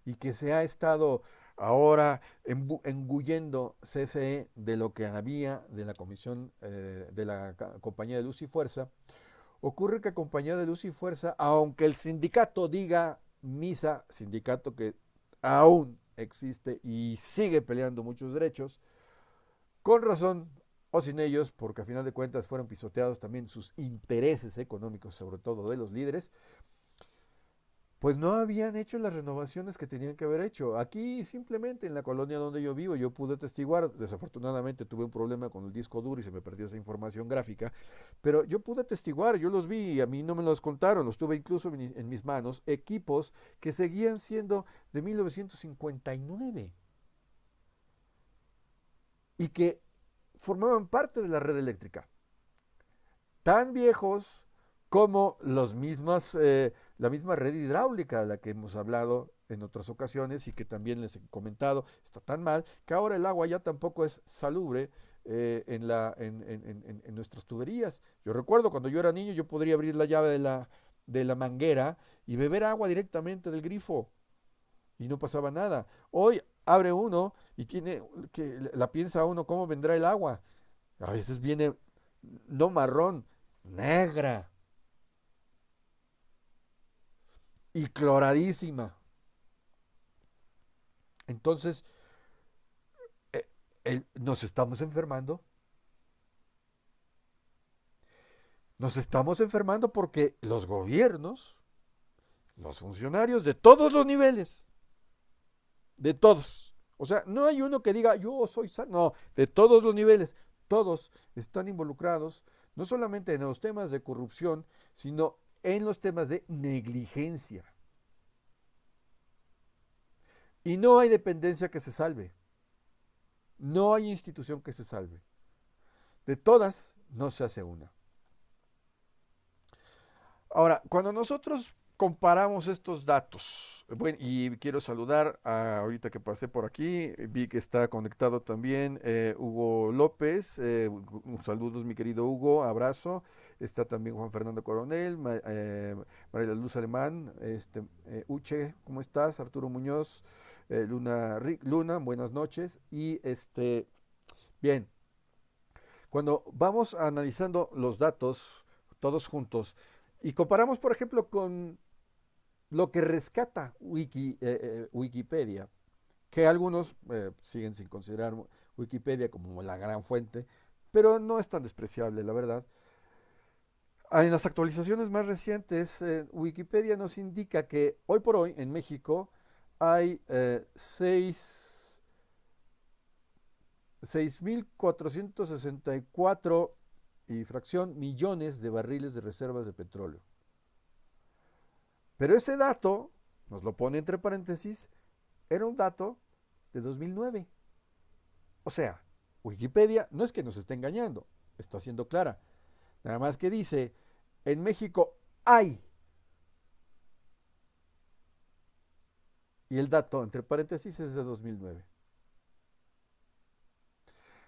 y que se ha estado ahora engullendo CFE de lo que había de la Comisión de la Compañía de Luz y Fuerza, ocurre que Compañía de Luz y Fuerza, aunque el sindicato diga misa, sindicato que aún existe y sigue peleando muchos derechos, con razón o sin ellos, porque a final de cuentas fueron pisoteados también sus intereses económicos, sobre todo de los líderes, pues no habían hecho las renovaciones que tenían que haber hecho. Aquí simplemente en la colonia donde yo vivo, yo pude atestiguar, desafortunadamente tuve un problema con el disco duro y se me perdió esa información gráfica, pero yo pude atestiguar, yo los vi y a mí no me los contaron, los tuve incluso en mis manos, equipos que seguían siendo de 1959 y que formaban parte de la red eléctrica, tan viejos como la misma red hidráulica de la que hemos hablado en otras ocasiones y que también les he comentado, está tan mal que ahora el agua ya tampoco es salubre en nuestras tuberías. Yo recuerdo cuando yo era niño, yo podría abrir la llave de la manguera y beber agua directamente del grifo y no pasaba nada. Hoy abre uno y tiene que la piensa uno cómo vendrá el agua. A veces viene no marrón, negra y cloradísima. Entonces, nos estamos enfermando. Nos estamos enfermando porque los gobiernos, los funcionarios de todos los niveles, de todos. O sea, no hay uno que diga yo soy sano, no, de todos los niveles, todos están involucrados, no solamente en los temas de corrupción, sino en los temas de negligencia. Y no hay dependencia que se salve, no hay institución que se salve. De todas no se hace una. Ahora, cuando nosotros comparamos estos datos, bueno, y quiero saludar ahorita que pasé por aquí, vi que está conectado también Hugo López, saludos mi querido Hugo, abrazo, está también Juan Fernando Coronel, María Luz Alemán, Uche, ¿cómo estás? Arturo Muñoz, Luna, buenas noches, y bien, cuando vamos analizando los datos todos juntos, y comparamos, por ejemplo, con lo que rescata Wikipedia, que algunos siguen sin considerar Wikipedia como la gran fuente, pero no es tan despreciable, la verdad. En las actualizaciones más recientes, Wikipedia nos indica que hoy por hoy en México hay 6.464 y fracción millones de barriles de reservas de petróleo. Pero ese dato, nos lo pone entre paréntesis, era un dato de 2009. O sea, Wikipedia no es que nos esté engañando, está siendo clara. Nada más que dice, en México hay, y el dato entre paréntesis es de 2009.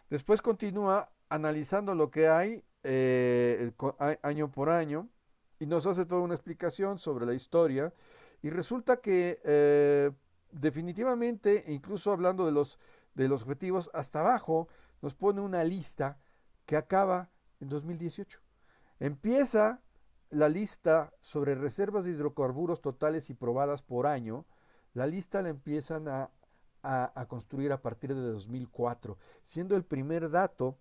Después continúa analizando lo que hay año por año y nos hace toda una explicación sobre la historia y resulta que definitivamente, incluso hablando de los objetivos, hasta abajo nos pone una lista que acaba en 2018. Empieza la lista sobre reservas de hidrocarburos totales y probadas por año. La lista la empiezan a construir a partir de 2004, siendo el primer dato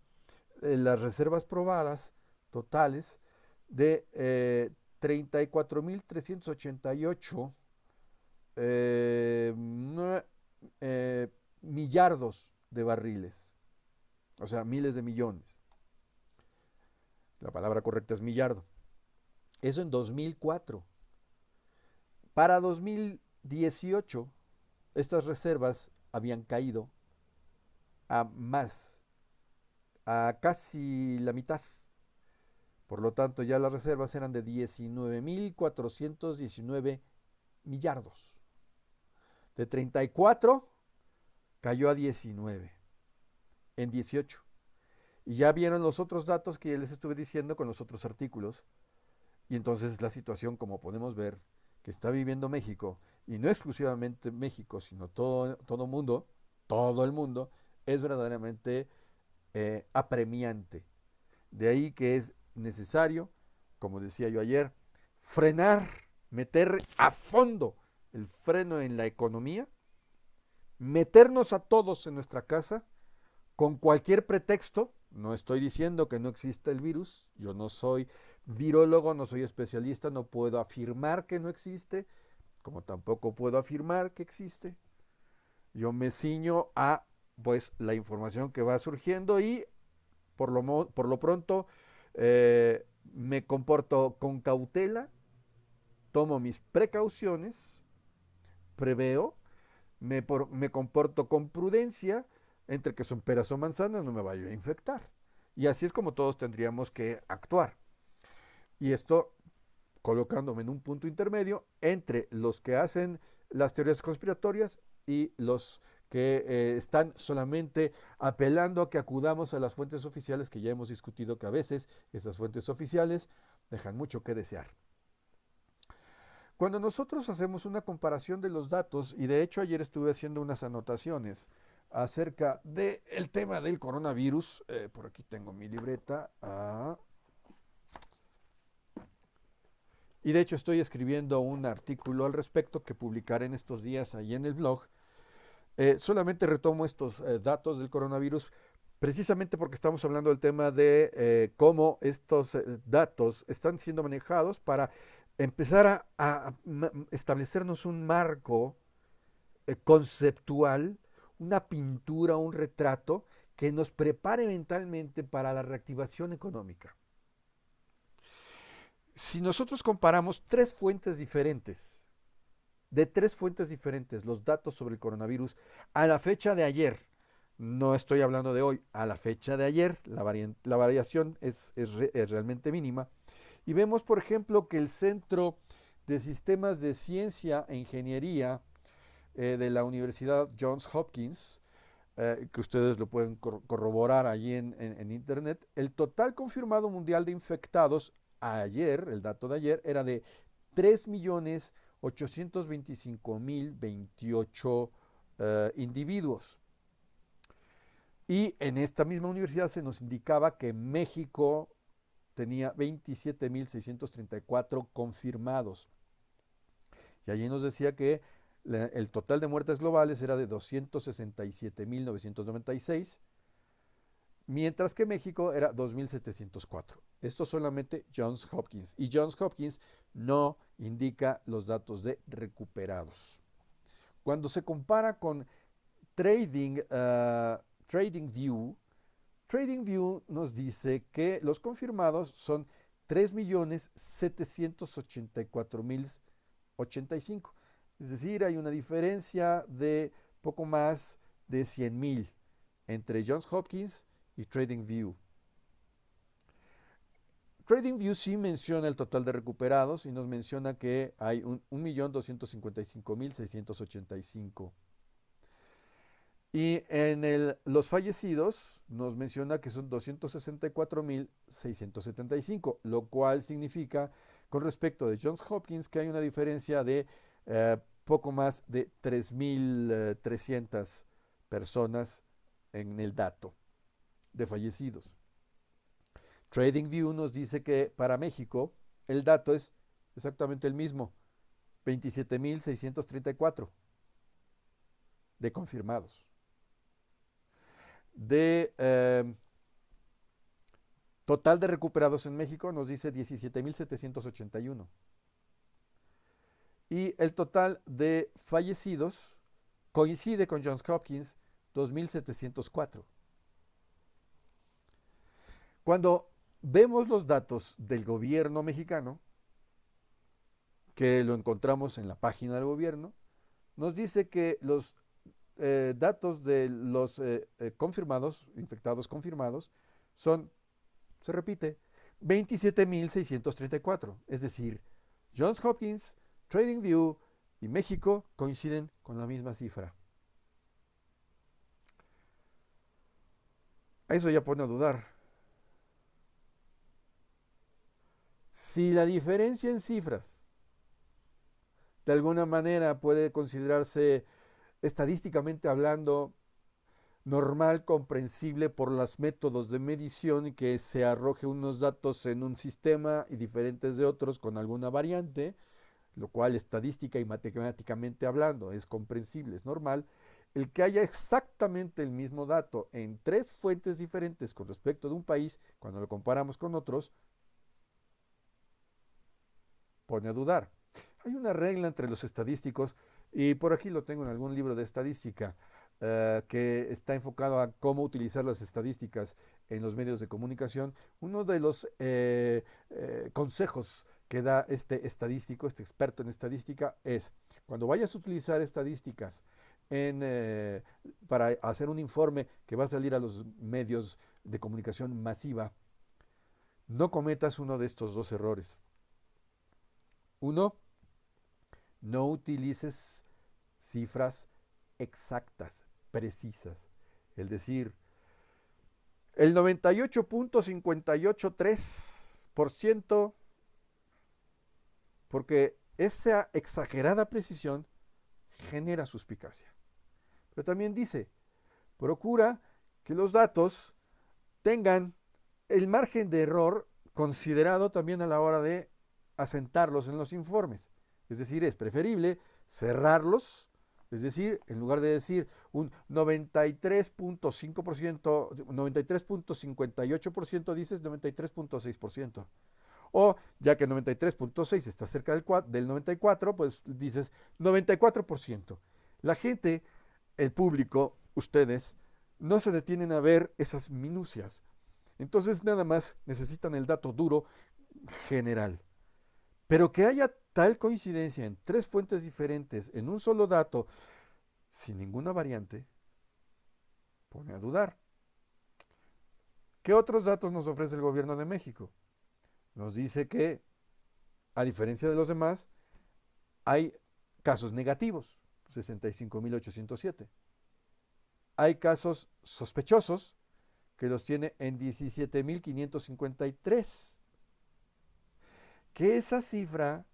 las reservas probadas totales de 34.388 millardos de barriles, o sea, miles de millones. La palabra correcta es millardo. Eso en 2004. Para 2018, estas reservas habían caído a más, a casi la mitad. Por lo tanto, ya las reservas eran de 19.419 millardos. De 34 cayó a 19 en 18. Y ya vieron los otros datos que les estuve diciendo con los otros artículos. Y entonces la situación, como podemos ver, que está viviendo México, y no exclusivamente México, sino todo mundo, todo el mundo, es verdaderamente apremiante. De ahí que es necesario, como decía yo ayer, frenar, meter a fondo el freno en la economía, meternos a todos en nuestra casa con cualquier pretexto, No estoy diciendo que no exista el virus, yo no soy virólogo, no soy especialista, no puedo afirmar que no existe, como tampoco puedo afirmar que existe. Yo me ciño a pues la información que va surgiendo y por lo pronto me comporto con cautela, tomo mis precauciones, preveo, me comporto con prudencia, entre que son peras o manzanas, no me vaya a infectar. Y así es como todos tendríamos que actuar. Y esto colocándome en un punto intermedio entre los que hacen las teorías conspiratorias y los que están solamente apelando a que acudamos a las fuentes oficiales, que ya hemos discutido que a veces esas fuentes oficiales dejan mucho que desear. Cuando nosotros hacemos una comparación de los datos, y de hecho ayer estuve haciendo unas anotaciones acerca del tema del coronavirus, por aquí tengo mi libreta, y de hecho estoy escribiendo un artículo al respecto que publicaré en estos días ahí en el blog. Solamente retomo estos datos del coronavirus precisamente porque estamos hablando del tema de cómo estos datos están siendo manejados para empezar a establecernos un marco conceptual, una pintura, un retrato que nos prepare mentalmente para la reactivación económica. Si nosotros comparamos de tres fuentes diferentes, los datos sobre el coronavirus a la fecha de ayer, no estoy hablando de hoy, a la fecha de ayer, la variación es realmente mínima, y vemos, por ejemplo, que el Centro de Sistemas de Ciencia e Ingeniería de la Universidad Johns Hopkins, que ustedes lo pueden corroborar allí en internet, el total confirmado mundial de infectados ayer, el dato de ayer, era de 3.825.028 individuos. Y en esta misma universidad se nos indicaba que México tenía 27.634 confirmados. Y allí nos decía que el total de muertes globales era de 267.996, mientras que México era 2.704. Esto solamente Johns Hopkins. Y Johns Hopkins no indica los datos de recuperados. Cuando se compara con TradingView, TradingView nos dice que los confirmados son 3.784.085. Es decir, hay una diferencia de poco más de 100.000 entre Johns Hopkins y TradingView. TradingView sí menciona el total de recuperados y nos menciona que hay 1.255.685. Y en los fallecidos nos menciona que son 264.675, lo cual significa, con respecto de Johns Hopkins, que hay una diferencia de poco más de 3.300 personas en el dato de fallecidos. TradingView nos dice que para México el dato es exactamente el mismo, 27.634 de confirmados. De total de recuperados en México nos dice 17.781. Y el total de fallecidos coincide con Johns Hopkins, 2.704. Cuando vemos los datos del gobierno mexicano, que lo encontramos en la página del gobierno, nos dice que los datos de los confirmados, infectados confirmados, se repite, 27.634. Es decir, Johns Hopkins, TradingView y México coinciden con la misma cifra. Eso ya pone a dudar. Si la diferencia en cifras de alguna manera puede considerarse estadísticamente hablando normal, comprensible por los métodos de medición y que se arroje unos datos en un sistema y diferentes de otros con alguna variante, lo cual estadística y matemáticamente hablando es comprensible, es normal. el que haya exactamente el mismo dato en tres fuentes diferentes con respecto de un país, cuando lo comparamos con otros, pone a dudar. Hay una regla entre los estadísticos, y por aquí lo tengo en algún libro de estadística, que está enfocado a cómo utilizar las estadísticas en los medios de comunicación. Uno de los consejos que da este estadístico, este experto en estadística, es cuando vayas a utilizar estadísticas para hacer un informe que va a salir a los medios de comunicación masiva, no cometas uno de estos dos errores. Uno, no utilices cifras exactas, precisas. Es decir, el 98.583%, porque esa exagerada precisión genera suspicacia. Pero también dice, procura que los datos tengan el margen de error considerado también a la hora de asentarlos en los informes. Es decir, es preferible cerrarlos, es decir, en lugar de decir un 93.5%, 93.58%, dices 93.6%. O ya que 93.6 está cerca del 94, pues dices 94%. La gente, el público, ustedes, no se detienen a ver esas minucias. Entonces nada más necesitan el dato duro general. Pero que haya tal coincidencia en tres fuentes diferentes en un solo dato, sin ninguna variante, pone a dudar. ¿Qué otros datos nos ofrece el gobierno de México? Nos dice que, a diferencia de los demás, hay casos negativos, 65.807. Hay casos sospechosos, que los tiene en 17.553. Que esa cifra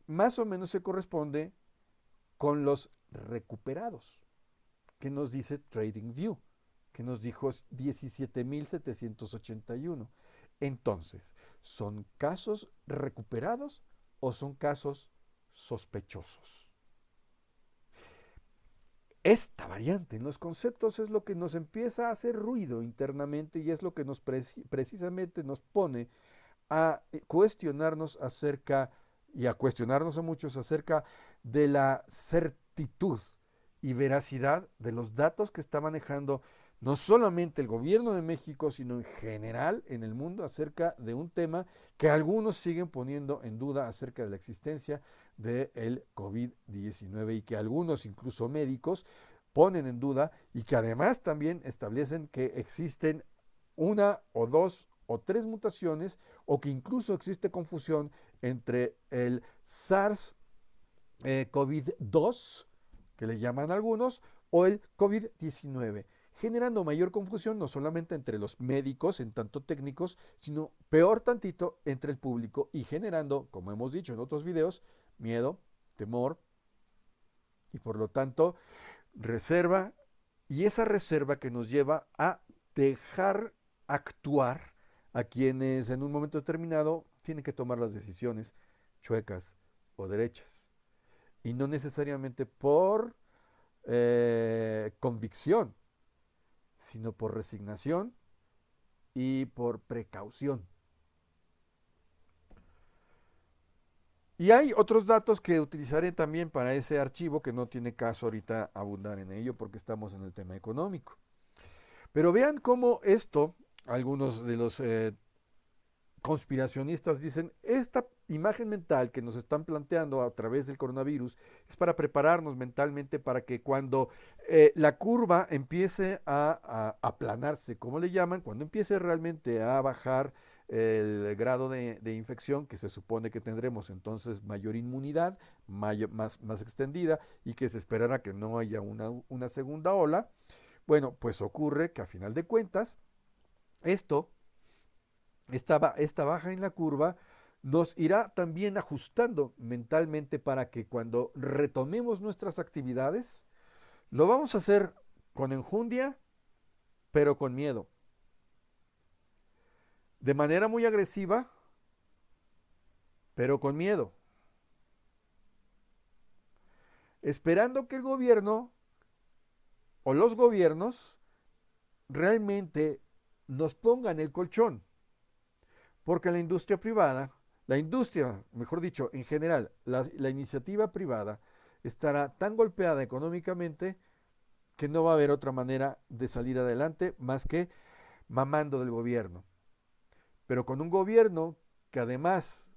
más o menos se corresponde con los recuperados, que nos dice TradingView, que nos dijo 17.781. Entonces, ¿son casos recuperados o son casos sospechosos? Esta variante en los conceptos es lo que nos empieza a hacer ruido internamente y es lo que precisamente nos pone a cuestionarnos acerca, y a cuestionarnos a muchos acerca de la certitud y veracidad de los datos que está manejando no solamente el gobierno de México, sino en general en el mundo acerca de un tema que algunos siguen poniendo en duda acerca de la existencia del COVID-19 y que algunos, incluso médicos, ponen en duda y que además también establecen que existen una o dos o tres mutaciones o que incluso existe confusión entre el SARS-CoV-2, que le llaman algunos, o el COVID-19, generando mayor confusión no solamente entre los médicos en tanto técnicos, sino peor tantito entre el público y generando, como hemos dicho en otros videos, miedo, temor y por lo tanto reserva, y esa reserva que nos lleva a dejar actuar a quienes en un momento determinado tienen que tomar las decisiones chuecas o derechas. Y no necesariamente por convicción, sino por resignación y por precaución. Y hay otros datos que utilizaré también para ese archivo que no tiene caso ahorita abundar en ello porque estamos en el tema económico. Pero vean cómo esto, algunos de los conspiracionistas dicen, esta imagen mental que nos están planteando a través del coronavirus es para prepararnos mentalmente para que cuando la curva empiece a aplanarse, como le llaman, cuando empiece realmente a bajar el grado de infección que se supone que tendremos entonces mayor inmunidad, más extendida y que se esperará que no haya una segunda ola, bueno, pues ocurre que a final de cuentas esto esta baja en la curva nos irá también ajustando mentalmente para que cuando retomemos nuestras actividades, lo vamos a hacer con enjundia, pero con miedo. De manera muy agresiva, pero con miedo. esperando que el gobierno o los gobiernos realmente nos pongan el colchón, porque la industria privada, la industria, mejor dicho, en general, la iniciativa privada estará tan golpeada económicamente que no va a haber otra manera de salir adelante más que mamando del gobierno. Pero con un gobierno que además,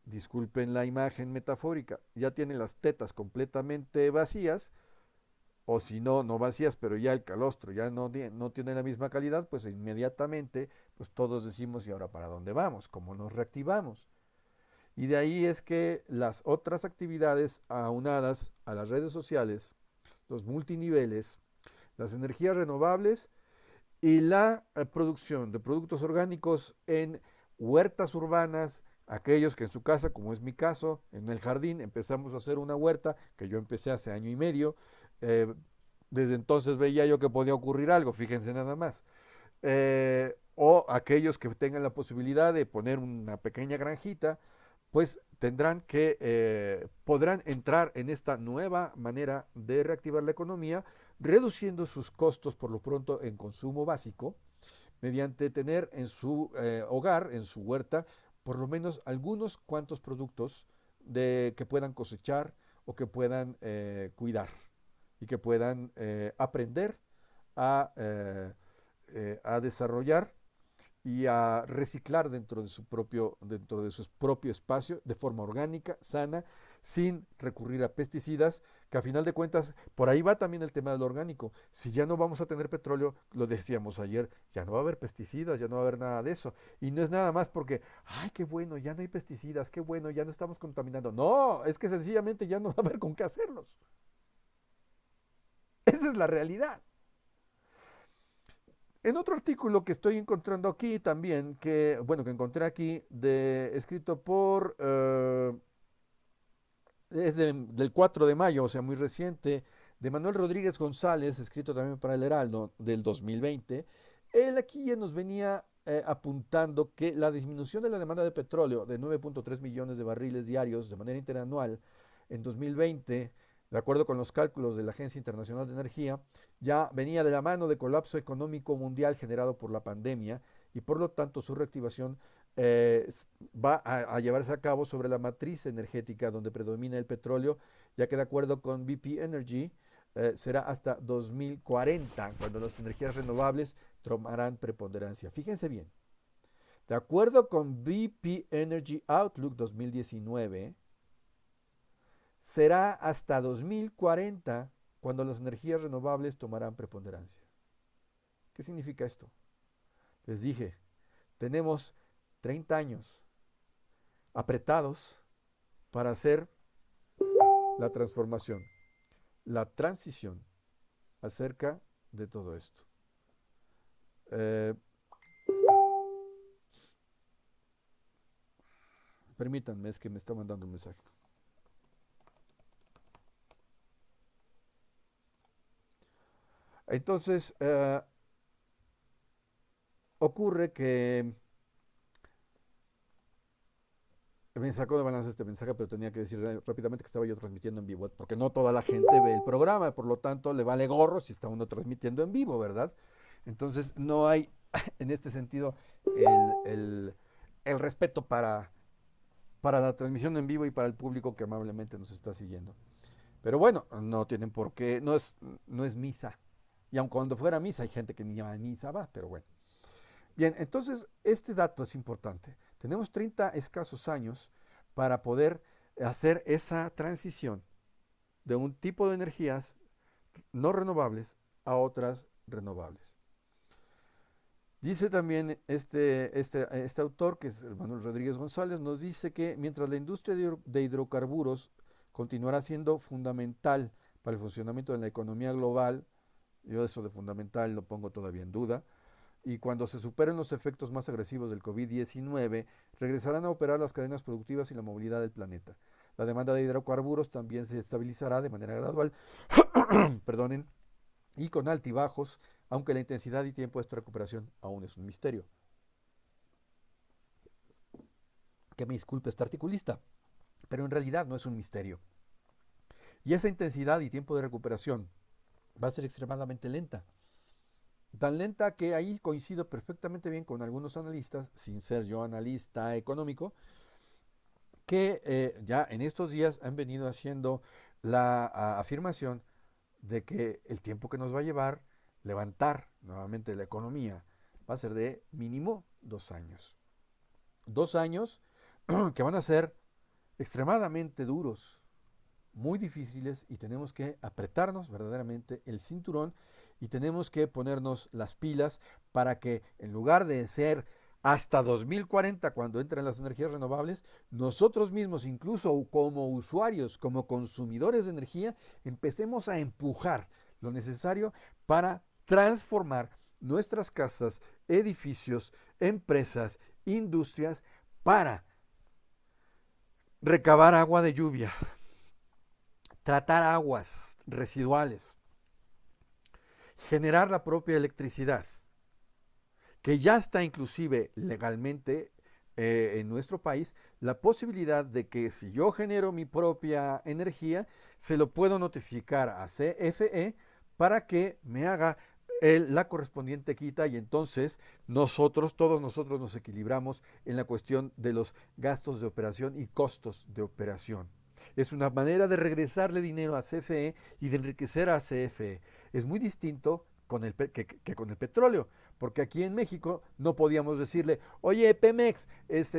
disculpen la imagen metafórica, ya tiene las tetas completamente vacías, o si no, no vacías, pero ya el calostro ya no tiene la misma calidad, pues inmediatamente pues todos decimos, ¿y ahora para dónde vamos? ¿Cómo nos reactivamos? Y de ahí es que las otras actividades aunadas a las redes sociales, los multiniveles, las energías renovables y la producción de productos orgánicos en huertas urbanas, aquellos que en su casa, como es mi caso, en el jardín empezamos a hacer una huerta que yo empecé hace año y medio. eh, Desde entonces veía yo que podía ocurrir algo, fíjense nada más. O aquellos que tengan la posibilidad de poner una pequeña granjita, pues podrán entrar en esta nueva manera de reactivar la economía, reduciendo sus costos por lo pronto en consumo básico, mediante tener en su hogar, en su huerta, por lo menos algunos cuantos productos que puedan cosechar o que puedan cuidar y que puedan aprender a desarrollar y a reciclar dentro de su propio espacio de forma orgánica, sana, sin recurrir a pesticidas, que a final de cuentas, por ahí va también el tema del orgánico. Si ya no vamos a tener petróleo, lo decíamos ayer, ya no va a haber pesticidas, ya no va a haber nada de eso. Y no es nada más porque, ay, qué bueno, ya no hay pesticidas, qué bueno, ya no estamos contaminando. No, es que sencillamente ya no va a haber con qué hacerlos. Esa es la realidad. En otro artículo que estoy encontrando aquí también, que encontré aquí, escrito del 4 de mayo, o sea, muy reciente, de Manuel Rodríguez González, escrito también para el Heraldo del 2020, él aquí ya nos venía apuntando que la disminución de la demanda de petróleo de 9.3 millones de barriles diarios de manera interanual en 2020, de acuerdo con los cálculos de la Agencia Internacional de Energía, ya venía de la mano de colapso económico mundial generado por la pandemia y por lo tanto su reactivación eh, va a llevarse a cabo sobre la matriz energética donde predomina el petróleo, ya que de acuerdo con BP Energy, será hasta 2040 cuando las energías renovables tomarán preponderancia. Fíjense bien, de acuerdo con BP Energy Outlook 2019, será hasta 2040 cuando las energías renovables tomarán preponderancia. ¿Qué significa esto? Les dije, tenemos 30 años apretados para hacer la transformación, la transición acerca de todo esto. Eh, Permítanme, es que me está mandando un mensaje. Entonces, ocurre que me sacó de balance este mensaje, pero tenía que decir rápidamente que estaba yo transmitiendo en vivo, porque no toda la gente ve el programa, por lo tanto le vale gorro si está uno transmitiendo en vivo, ¿verdad? Entonces no hay en este sentido el, el- el respeto para la transmisión en vivo y para el público que amablemente nos está siguiendo. Pero bueno, no tienen por qué, no es misa. Y aun cuando fuera misa, hay gente que ni a misa va, pero bueno. Bien, entonces este dato es importante. Tenemos 30 escasos años para poder hacer esa transición de un tipo de energías no renovables a otras renovables. Dice también este autor, que es Manuel Rodríguez González, nos dice que mientras la industria de hidrocarburos continuará siendo fundamental para el funcionamiento de la economía global, yo eso de fundamental lo pongo todavía en duda, y cuando se superen los efectos más agresivos del COVID-19, regresarán a operar las cadenas productivas y la movilidad del planeta. La demanda de hidrocarburos también se estabilizará de manera gradual, perdonen, y con altibajos, aunque la intensidad y tiempo de esta recuperación aún es un misterio. Que me disculpe este articulista, pero en realidad no es un misterio. Y esa intensidad y tiempo de recuperación va a ser extremadamente lenta. Tan lenta que ahí coincido perfectamente bien con algunos analistas, sin ser yo analista económico, que ya en estos días han venido haciendo la afirmación de que el tiempo que nos va a llevar levantar nuevamente la economía va a ser de mínimo 2 años. 2 años que van a ser extremadamente duros, muy difíciles, y tenemos que apretarnos verdaderamente el cinturón y tenemos que ponernos las pilas para que, en lugar de ser hasta 2040 cuando entren las energías renovables, nosotros mismos, incluso como usuarios, como consumidores de energía, empecemos a empujar lo necesario para transformar nuestras casas, edificios, empresas, industrias, para recabar agua de lluvia, tratar aguas residuales, generar la propia electricidad, que ya está inclusive legalmente en nuestro país, la posibilidad de que si yo genero mi propia energía, se lo puedo notificar a CFE para que me haga la correspondiente quita, y entonces nosotros, todos nosotros nos equilibramos en la cuestión de los gastos de operación y costos de operación. Es una manera de regresarle dinero a CFE y de enriquecer a CFE. Es muy distinto que con el petróleo, porque aquí en México no podíamos decirle, oye, Pemex,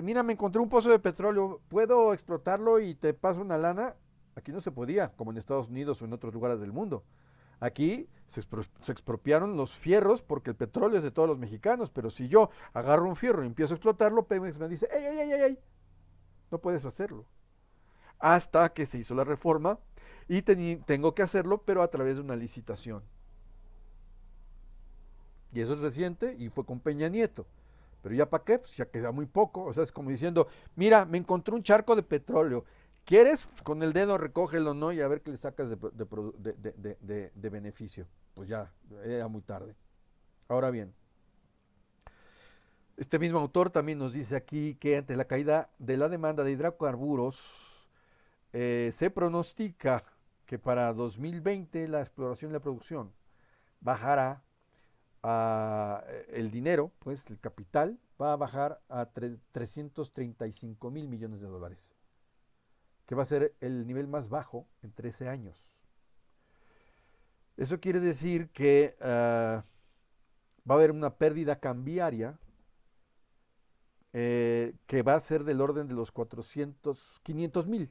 mira, me encontré un pozo de petróleo, ¿puedo explotarlo y te paso una lana? Aquí no se podía, como en Estados Unidos o en otros lugares del mundo. Aquí se expropiaron los fierros porque el petróleo es de todos los mexicanos, pero si yo agarro un fierro y empiezo a explotarlo, Pemex me dice, ¡ey, ey, ey, ey! No puedes hacerlo. Hasta que se hizo la reforma y tengo que hacerlo, pero a través de una licitación. Y eso es reciente y fue con Peña Nieto. Pero ya para qué, pues ya queda muy poco. O sea, es como diciendo, mira, me encontré un charco de petróleo. ¿Quieres? Con el dedo recógelo, ¿no? Y a ver qué le sacas de beneficio. Pues ya, era muy tarde. Ahora bien, este mismo autor también nos dice aquí que ante la caída de la demanda de hidrocarburos, se pronostica que para 2020 la exploración y la producción bajará el dinero, pues el capital, va a bajar a 335.000 millones de dólares, que va a ser el nivel más bajo en 13 años. Eso quiere decir que va a haber una pérdida cambiaria que va a ser del orden de los 500.000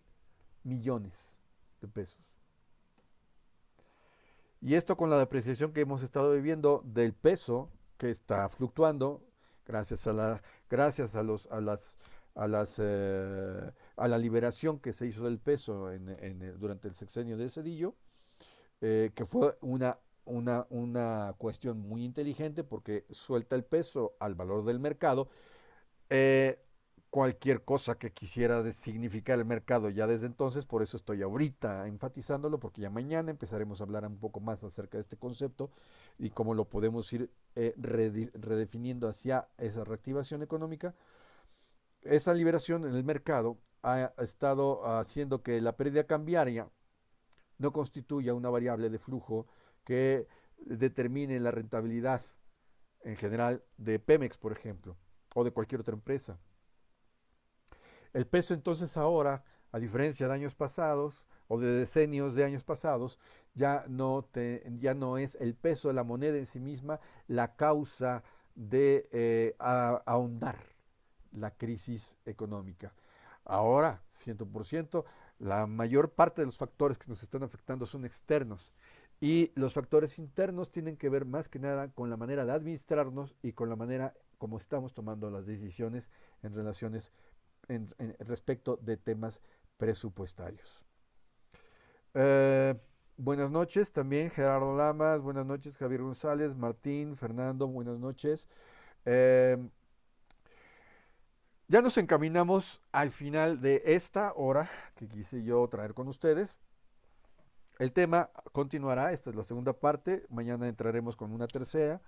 millones de pesos. Y esto con la depreciación que hemos estado viviendo del peso, que está fluctuando gracias gracias a la liberación que se hizo del peso durante el sexenio de Cedillo, que fue una cuestión muy inteligente porque suelta el peso al valor del mercado. eh, Cualquier cosa que quisiera significar el mercado ya desde entonces, por eso estoy ahorita enfatizándolo, porque ya mañana empezaremos a hablar un poco más acerca de este concepto y cómo lo podemos ir redefiniendo hacia esa reactivación económica. Esa liberación en el mercado ha estado haciendo que la pérdida cambiaria no constituya una variable de flujo que determine la rentabilidad en general de Pemex, por ejemplo, o de cualquier otra empresa. El peso entonces ahora, a diferencia de años pasados o de decenios de años pasados, ya no es el peso de la moneda en sí misma la causa de ahondar la crisis económica. Ahora, 100%, la mayor parte de los factores que nos están afectando son externos. Y los factores internos tienen que ver más que nada con la manera de administrarnos y con la manera como estamos tomando las decisiones en relaciones respecto de temas presupuestarios. Eh, Buenas noches también, Gerardo Lamas, buenas noches, Javier González, Martín, Fernando, buenas noches. Eh, ya nos encaminamos al final de esta hora que quise yo traer con ustedes. El tema continuará, esta es la segunda parte, mañana entraremos con una tercera,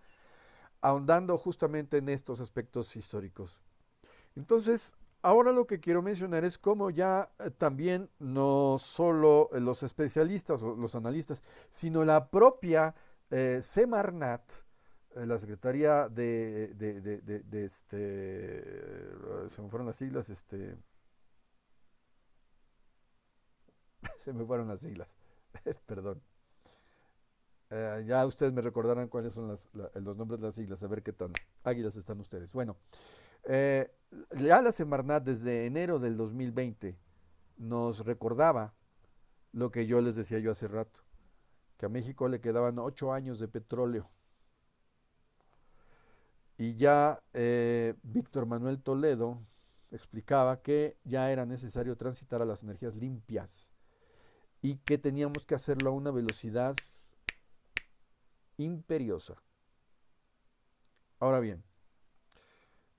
ahondando justamente en estos aspectos históricos. Entonces, ahora lo que quiero mencionar es cómo ya también no solo los especialistas o los analistas, sino la propia Semarnat, la Secretaría se me fueron las siglas, se me fueron las siglas, perdón. Ya ustedes me recordarán cuáles son los nombres de las siglas, a ver qué tan águilas están ustedes. Bueno, eh, ya la Semarnat desde enero del 2020 nos recordaba lo que yo les decía yo hace rato, que a México le quedaban 8 años de petróleo. Y ya Víctor Manuel Toledo explicaba que ya era necesario transitar a las energías limpias y que teníamos que hacerlo a una velocidad imperiosa. Ahora bien,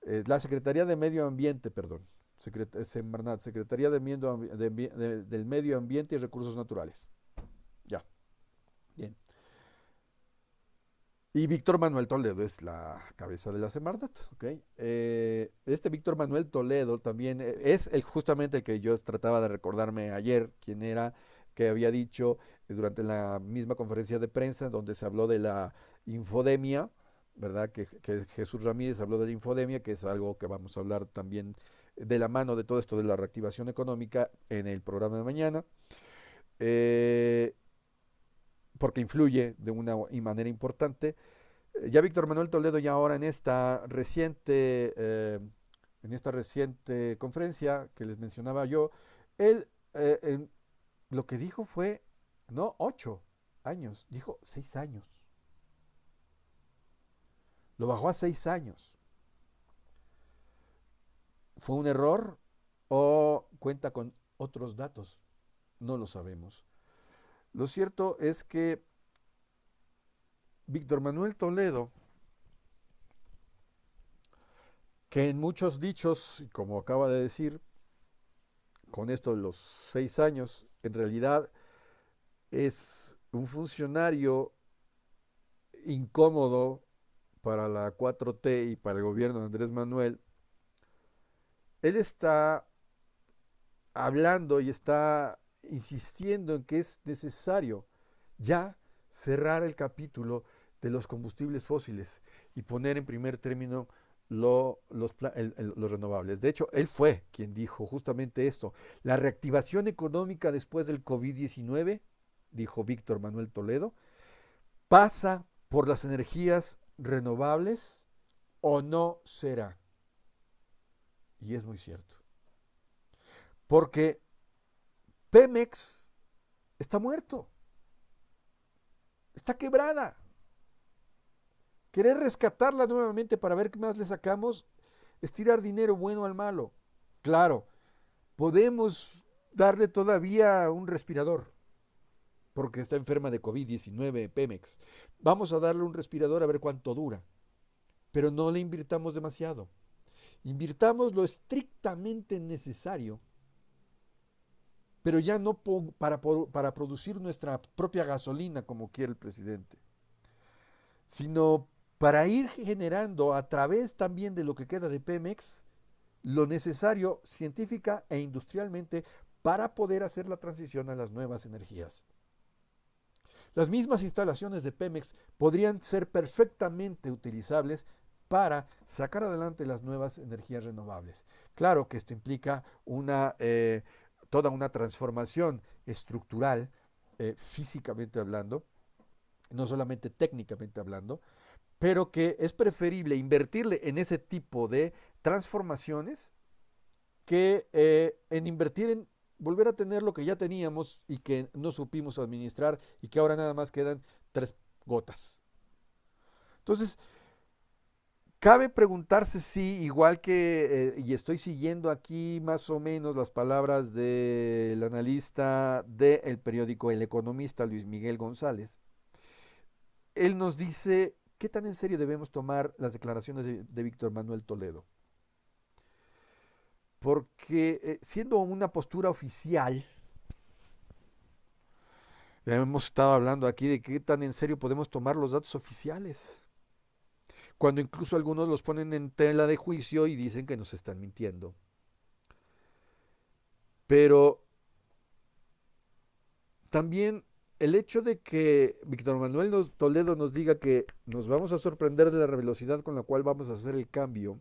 la Secretaría de Medio Ambiente, perdón, Semarnat, Secretaría del Medio Ambiente y Recursos Naturales. Ya, bien. Y Víctor Manuel Toledo es la cabeza de la Semarnat, ¿ok? Este Víctor Manuel Toledo también es justamente el que yo trataba de recordarme ayer, quien era, que había dicho durante la misma conferencia de prensa donde se habló de la infodemia, ¿verdad? Que Jesús Ramírez habló de la infodemia, que es algo que vamos a hablar también de la mano de todo esto de la reactivación económica en el programa de mañana. Eh, Porque influye de una manera importante. Ya Víctor Manuel Toledo, ya ahora en esta reciente conferencia que les mencionaba yo, él lo que dijo fue, no 8 años, dijo 6 años. Lo bajó a 6 años. ¿Fue un error o cuenta con otros datos? No lo sabemos. Lo cierto es que Víctor Manuel Toledo, que en muchos dichos, como acaba de decir, con esto de los 6 años, en realidad es un funcionario incómodo para la 4T y para el gobierno de Andrés Manuel. Él está hablando y está insistiendo en que es necesario ya cerrar el capítulo de los combustibles fósiles y poner en primer término los renovables. De hecho, él fue quien dijo justamente esto. La reactivación económica después del COVID-19, dijo Víctor Manuel Toledo, pasa por las energías renovables o no será. Y es muy cierto. Porque Pemex está muerto, está quebrada. Querer rescatarla nuevamente para ver qué más le sacamos es tirar dinero bueno al malo. Claro, podemos darle todavía un respirador, porque está enferma de COVID-19 Pemex. Vamos a darle un respirador a ver cuánto dura, pero no le invirtamos demasiado. Invirtamos lo estrictamente necesario, pero ya no para producir nuestra propia gasolina como quiere el presidente, sino para ir generando a través también de lo que queda de Pemex lo necesario científica e industrialmente para poder hacer la transición a las nuevas energías. Las mismas instalaciones de Pemex podrían ser perfectamente utilizables para sacar adelante las nuevas energías renovables. Claro que esto implica toda una transformación estructural, físicamente hablando, no solamente técnicamente hablando, pero que es preferible invertirle en ese tipo de transformaciones que en invertir en volver a tener lo que ya teníamos y que no supimos administrar y que ahora nada más quedan 3 gotas. Entonces, cabe preguntarse si, igual que, y estoy siguiendo aquí más o menos las palabras del analista del periódico El Economista, Luis Miguel González, él nos dice qué tan en serio debemos tomar las declaraciones de Víctor Manuel Toledo. Porque siendo una postura oficial, ya hemos estado hablando aquí de qué tan en serio podemos tomar los datos oficiales, cuando incluso algunos los ponen en tela de juicio y dicen que nos están mintiendo. Pero también el hecho de que Víctor Manuel Toledo nos diga que nos vamos a sorprender de la velocidad con la cual vamos a hacer el cambio,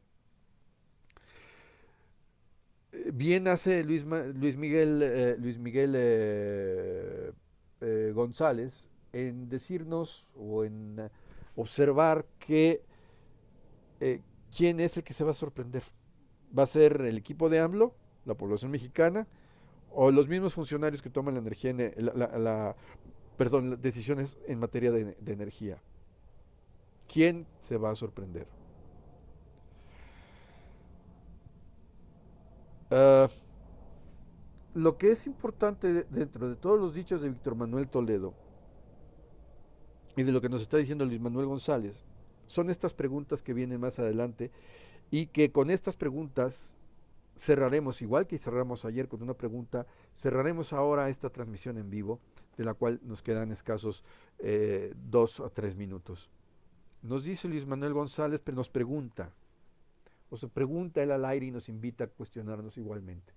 bien hace Luis Miguel González en decirnos o en observar que eh, quién es el que se va a sorprender. ¿Va a ser el equipo de AMLO, la población mexicana, o los mismos funcionarios que toman la energía, perdón, decisiones en materia de energía? ¿Quién se va a sorprender? Ah, lo que es importante dentro de todos los dichos de Víctor Manuel Toledo y de lo que nos está diciendo Luis Manuel González son estas preguntas que vienen más adelante y que con estas preguntas cerraremos, igual que cerramos ayer con una pregunta, cerraremos ahora esta transmisión en vivo, de la cual nos quedan escasos 2 a 3 minutos. Nos dice Luis Manuel González, pero nos pregunta, o se pregunta él al aire y nos invita a cuestionarnos igualmente.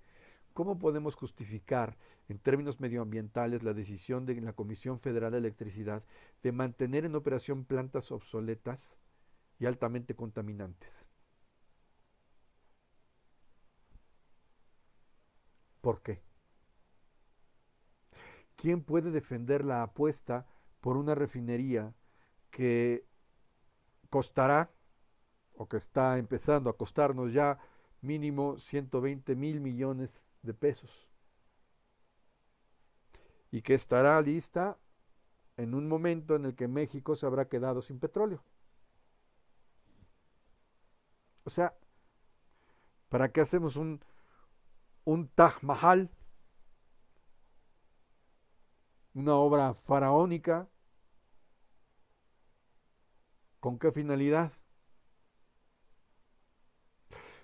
¿Cómo podemos justificar en términos medioambientales la decisión de la Comisión Federal de Electricidad de mantener en operación plantas obsoletas y altamente contaminantes? ¿Por qué? ¿Quién puede defender la apuesta por una refinería que costará o que está empezando a costarnos ya mínimo 120,000 millones de pesos y que estará lista en un momento en el que México se habrá quedado sin petróleo? O sea, ¿para qué hacemos un Taj Mahal, una obra faraónica? ¿Con qué finalidad?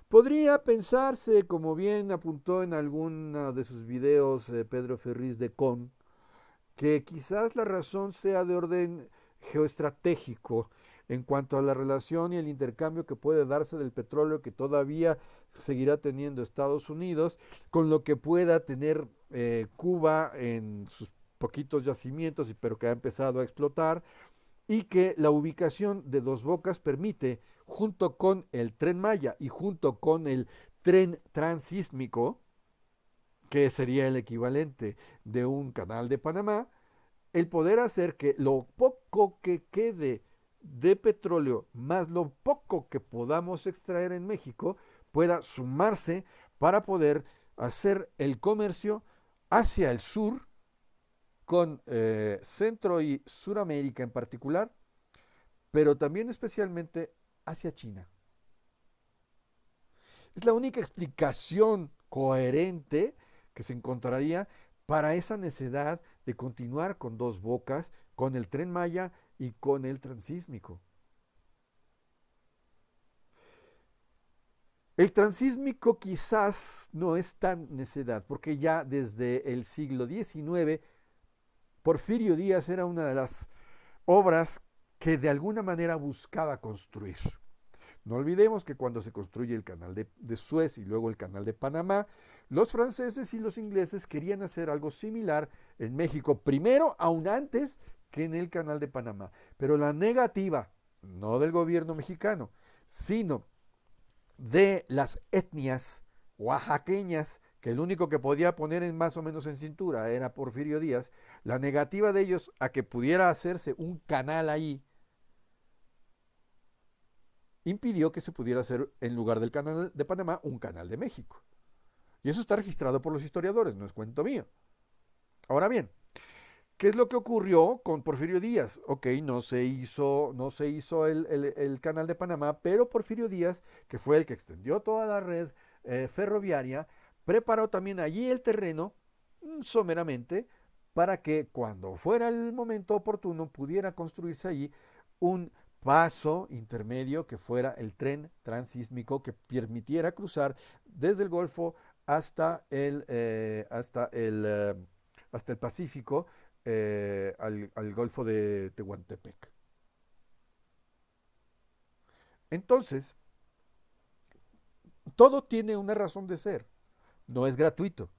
Podría pensarse, como bien apuntó en alguno de sus videos Pedro Ferriz de Con, que quizás la razón sea de orden geoestratégico en cuanto a la relación y el intercambio que puede darse del petróleo que todavía seguirá teniendo Estados Unidos, con lo que pueda tener Cuba en sus poquitos yacimientos, pero que ha empezado a explotar, y que la ubicación de Dos Bocas permite, junto con el Tren Maya y junto con el tren transísmico, que sería el equivalente de un canal de Panamá, el poder hacer que lo poco que quede de petróleo más lo poco que podamos extraer en México pueda sumarse para poder hacer el comercio hacia el sur con Centro y Suramérica en particular, pero también especialmente hacia China. Es la única explicación coherente que se encontraría para esa necesidad de continuar con Dos Bocas, con el Tren Maya y con el transísmico. El transísmico quizás no es tan necedad, porque ya desde el siglo XIX, Porfirio Díaz era una de las obras que de alguna manera buscaba construir. No olvidemos que cuando se construye el canal de Suez y luego el canal de Panamá, los franceses y los ingleses querían hacer algo similar en México, primero, aún antes que en el canal de Panamá. Pero la negativa, no del gobierno mexicano, sino de las etnias oaxaqueñas, que el único que podía poner en más o menos en cintura era Porfirio Díaz, la negativa de ellos a que pudiera hacerse un canal ahí impidió que se pudiera hacer en lugar del canal de Panamá un canal de México. Y eso está registrado por los historiadores, no es cuento mío. Ahora bien, ¿qué es lo que ocurrió con Porfirio Díaz? Ok, no se hizo el canal de Panamá, pero Porfirio Díaz, que fue el que extendió toda la red ferroviaria, preparó también allí el terreno someramente para que cuando fuera el momento oportuno pudiera construirse allí un paso intermedio que fuera el tren transísmico que permitiera cruzar desde el Golfo hasta el Pacífico, al Golfo de Tehuantepec. Entonces, todo tiene una razón de ser, no es gratuito.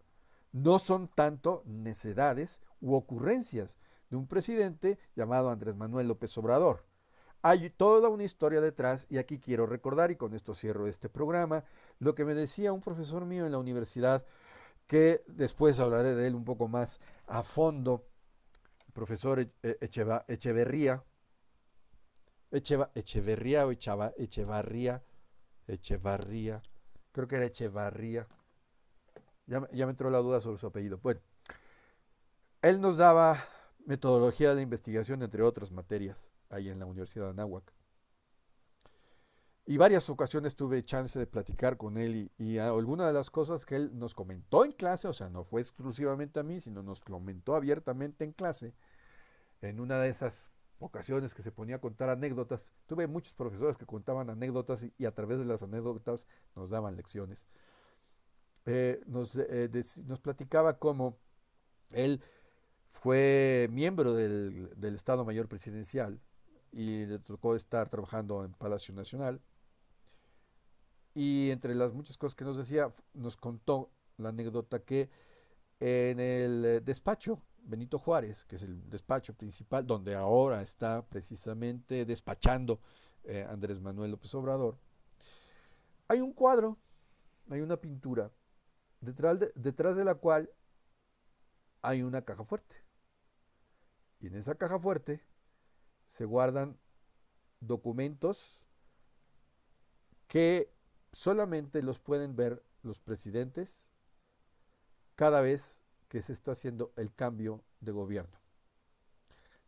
no son tanto necedades u ocurrencias de un presidente llamado Andrés Manuel López Obrador. Hay toda una historia detrás y aquí quiero recordar, y con esto cierro este programa, lo que me decía un profesor mío en la universidad, que después hablaré de él un poco más a fondo, el profesor Echeverría, Echeverría o Echevarría, creo que era Echevarría, ya me entró la duda sobre su apellido. Bueno, él nos daba metodología de investigación, entre otras materias, ahí en la Universidad de Anáhuac. Y varias ocasiones tuve chance de platicar con él y alguna de las cosas que él nos comentó en clase, o sea, no fue exclusivamente a mí, sino nos comentó abiertamente en clase, en una de esas ocasiones que se ponía a contar anécdotas. Tuve muchos profesores que contaban anécdotas y a través de las anécdotas nos daban lecciones. Nos platicaba cómo él fue miembro del Estado Mayor Presidencial y le tocó estar trabajando en Palacio Nacional. Y entre las muchas cosas que nos decía, nos contó la anécdota que en el despacho Benito Juárez, que es el despacho principal, donde ahora está precisamente despachando Andrés Manuel López Obrador, hay un cuadro, hay una pintura, detrás de la cual hay una caja fuerte. Y en esa caja fuerte se guardan documentos que solamente los pueden ver los presidentes cada vez que se está haciendo el cambio de gobierno.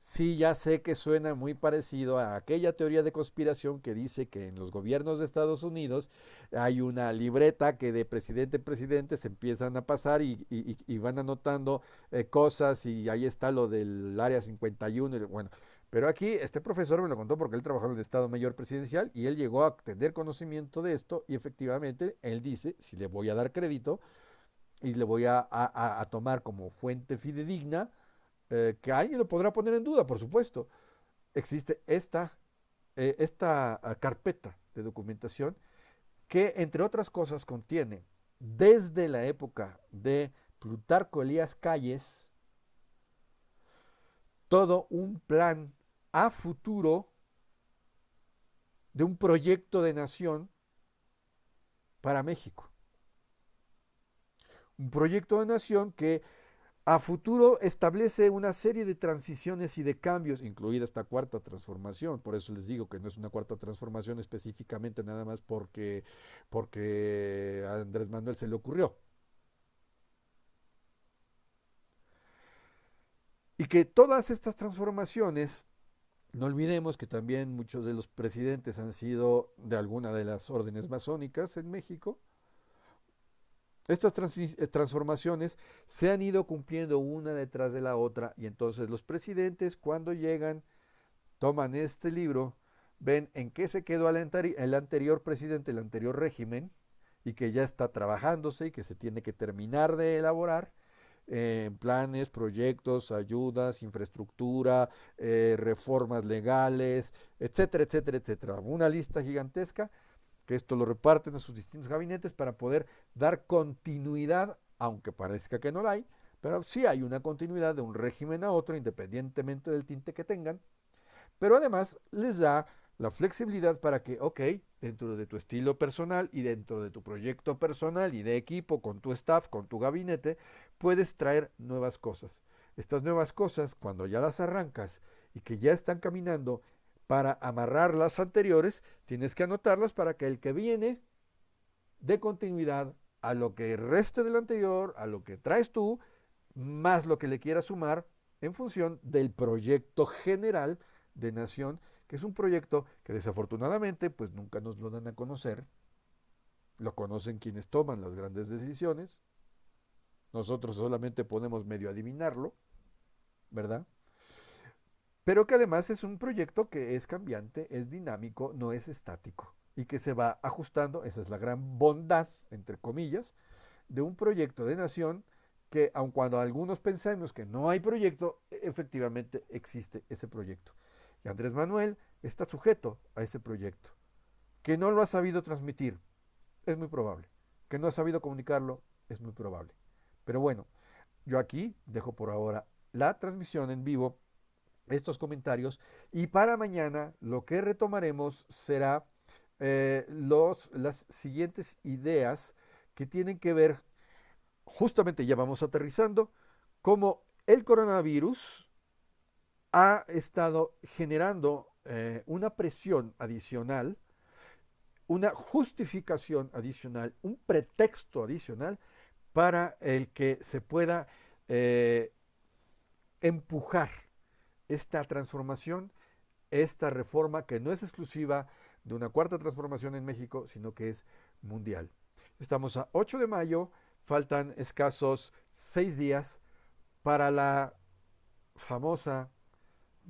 Sí, ya sé que suena muy parecido a aquella teoría de conspiración que dice que en los gobiernos de Estados Unidos hay una libreta que de presidente en presidente se empiezan a pasar y van anotando cosas y ahí está lo del área 51. Bueno, pero aquí este profesor me lo contó porque él trabajó en el Estado Mayor Presidencial y él llegó a tener conocimiento de esto y efectivamente él dice, si le voy a dar crédito y le voy a tomar como fuente fidedigna, que alguien lo podrá poner en duda, por supuesto. Existe esta carpeta de documentación que, entre otras cosas, contiene desde la época de Plutarco Elías Calles todo un plan a futuro de un proyecto de nación para México. Un proyecto de nación que a futuro establece una serie de transiciones y de cambios, incluida esta cuarta transformación. Por eso les digo que no es una cuarta transformación específicamente nada más porque a Andrés Manuel se le ocurrió. Y que todas estas transformaciones, no olvidemos que también muchos de los presidentes han sido de alguna de las órdenes masónicas en México. Estas transformaciones se han ido cumpliendo una detrás de la otra y entonces los presidentes cuando llegan toman este libro, ven en qué se quedó el anterior presidente, el anterior régimen, y que ya está trabajándose y que se tiene que terminar de elaborar en planes, proyectos, ayudas, infraestructura, reformas legales, etcétera, etcétera, etcétera. Una lista gigantesca que esto lo reparten a sus distintos gabinetes para poder dar continuidad, aunque parezca que no la hay, pero sí hay una continuidad de un régimen a otro, independientemente del tinte que tengan, pero además les da la flexibilidad para que, ok, dentro de tu estilo personal y dentro de tu proyecto personal y de equipo, con tu staff, con tu gabinete, puedes traer nuevas cosas. Estas nuevas cosas, cuando ya las arrancas y que ya están caminando, para amarrar las anteriores, tienes que anotarlas para que el que viene dé continuidad a lo que reste del anterior, a lo que traes tú, más lo que le quieras sumar en función del proyecto general de nación, que es un proyecto que desafortunadamente pues nunca nos lo dan a conocer, lo conocen quienes toman las grandes decisiones, nosotros solamente podemos medio adivinarlo, ¿verdad? Pero que además es un proyecto que es cambiante, es dinámico, no es estático y que se va ajustando, esa es la gran bondad, entre comillas, de un proyecto de nación que aun cuando algunos pensamos que no hay proyecto, efectivamente existe ese proyecto. Y Andrés Manuel está sujeto a ese proyecto. Que no lo ha sabido transmitir, es muy probable. Que no ha sabido comunicarlo, es muy probable. Pero bueno, Yo aquí dejo por ahora la transmisión en vivo, estos comentarios, y para mañana lo que retomaremos será las siguientes ideas que tienen que ver, justamente ya vamos aterrizando, cómo el coronavirus ha estado generando una presión adicional, una justificación adicional, un pretexto adicional para el que se pueda eh, empujar esta transformación, esta reforma que no es exclusiva de una cuarta transformación en México, sino que es mundial. Estamos a 8 de mayo, faltan escasos 6 días para la famosa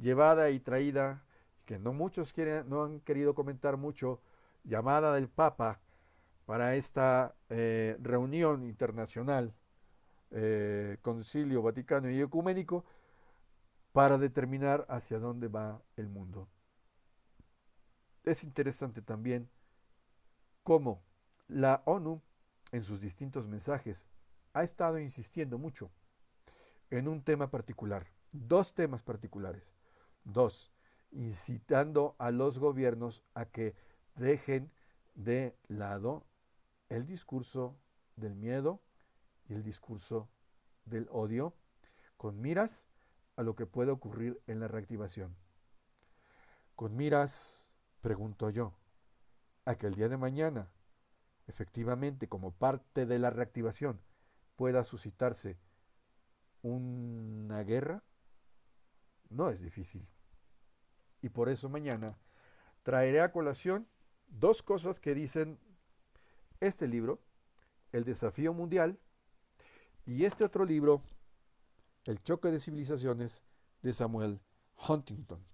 llevada y traída, que no muchos no han querido comentar mucho, llamada del Papa para esta reunión internacional, Concilio Vaticano y Ecuménico, para determinar hacia dónde va el mundo. Es interesante también cómo la ONU, en sus distintos mensajes, ha estado insistiendo mucho en un tema particular, dos temas particulares. Dos, incitando a los gobiernos a que dejen de lado el discurso del miedo y el discurso del odio, con miras a lo que puede ocurrir en la reactivación. Con miras, pregunto yo, a que el día de mañana, efectivamente, como parte de la reactivación, pueda suscitarse una guerra, no es difícil. Y por eso mañana traeré a colación dos cosas que dicen este libro, El desafío mundial, y este otro libro, El choque de civilizaciones, de Samuel Huntington,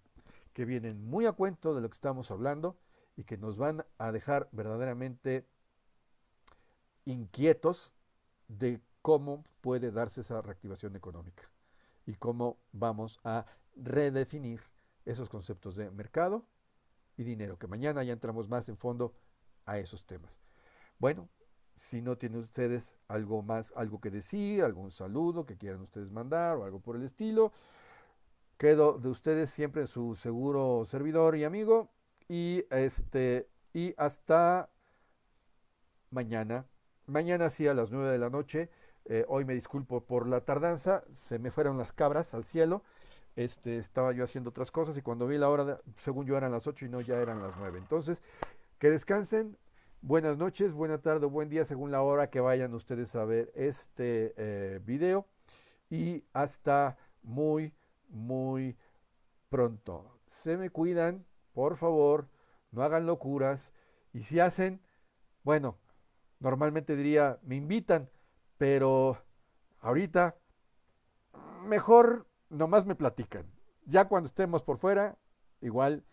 que vienen muy a cuento de lo que estamos hablando y que nos van a dejar verdaderamente inquietos de cómo puede darse esa reactivación económica y cómo vamos a redefinir esos conceptos de mercado y dinero, que mañana ya entramos más en fondo a esos temas. Bueno, si no tienen ustedes algo más, algo que decir, algún saludo que quieran ustedes mandar o algo por el estilo, quedo de ustedes siempre su seguro servidor y amigo y hasta mañana. Mañana sí a las 9 de la noche. Hoy me disculpo por la tardanza, se me fueron las cabras al cielo. Estaba yo haciendo otras cosas y cuando vi la hora, según yo eran las 8 y no, ya eran las 9. Entonces, que descansen. Buenas noches, buena tarde o buen día según la hora que vayan ustedes a ver este video. Y hasta muy, muy pronto. Se me cuidan, por favor, no hagan locuras. Y si hacen, bueno, normalmente diría, me invitan, pero ahorita mejor nomás me platican. Ya cuando estemos por fuera, igual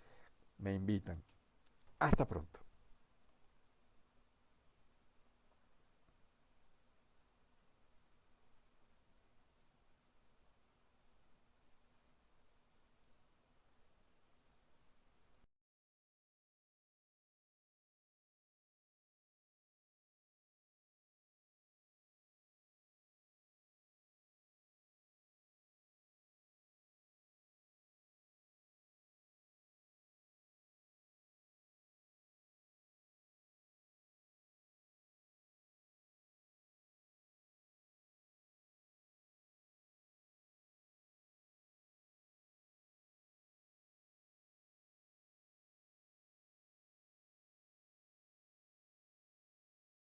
me invitan. Hasta pronto.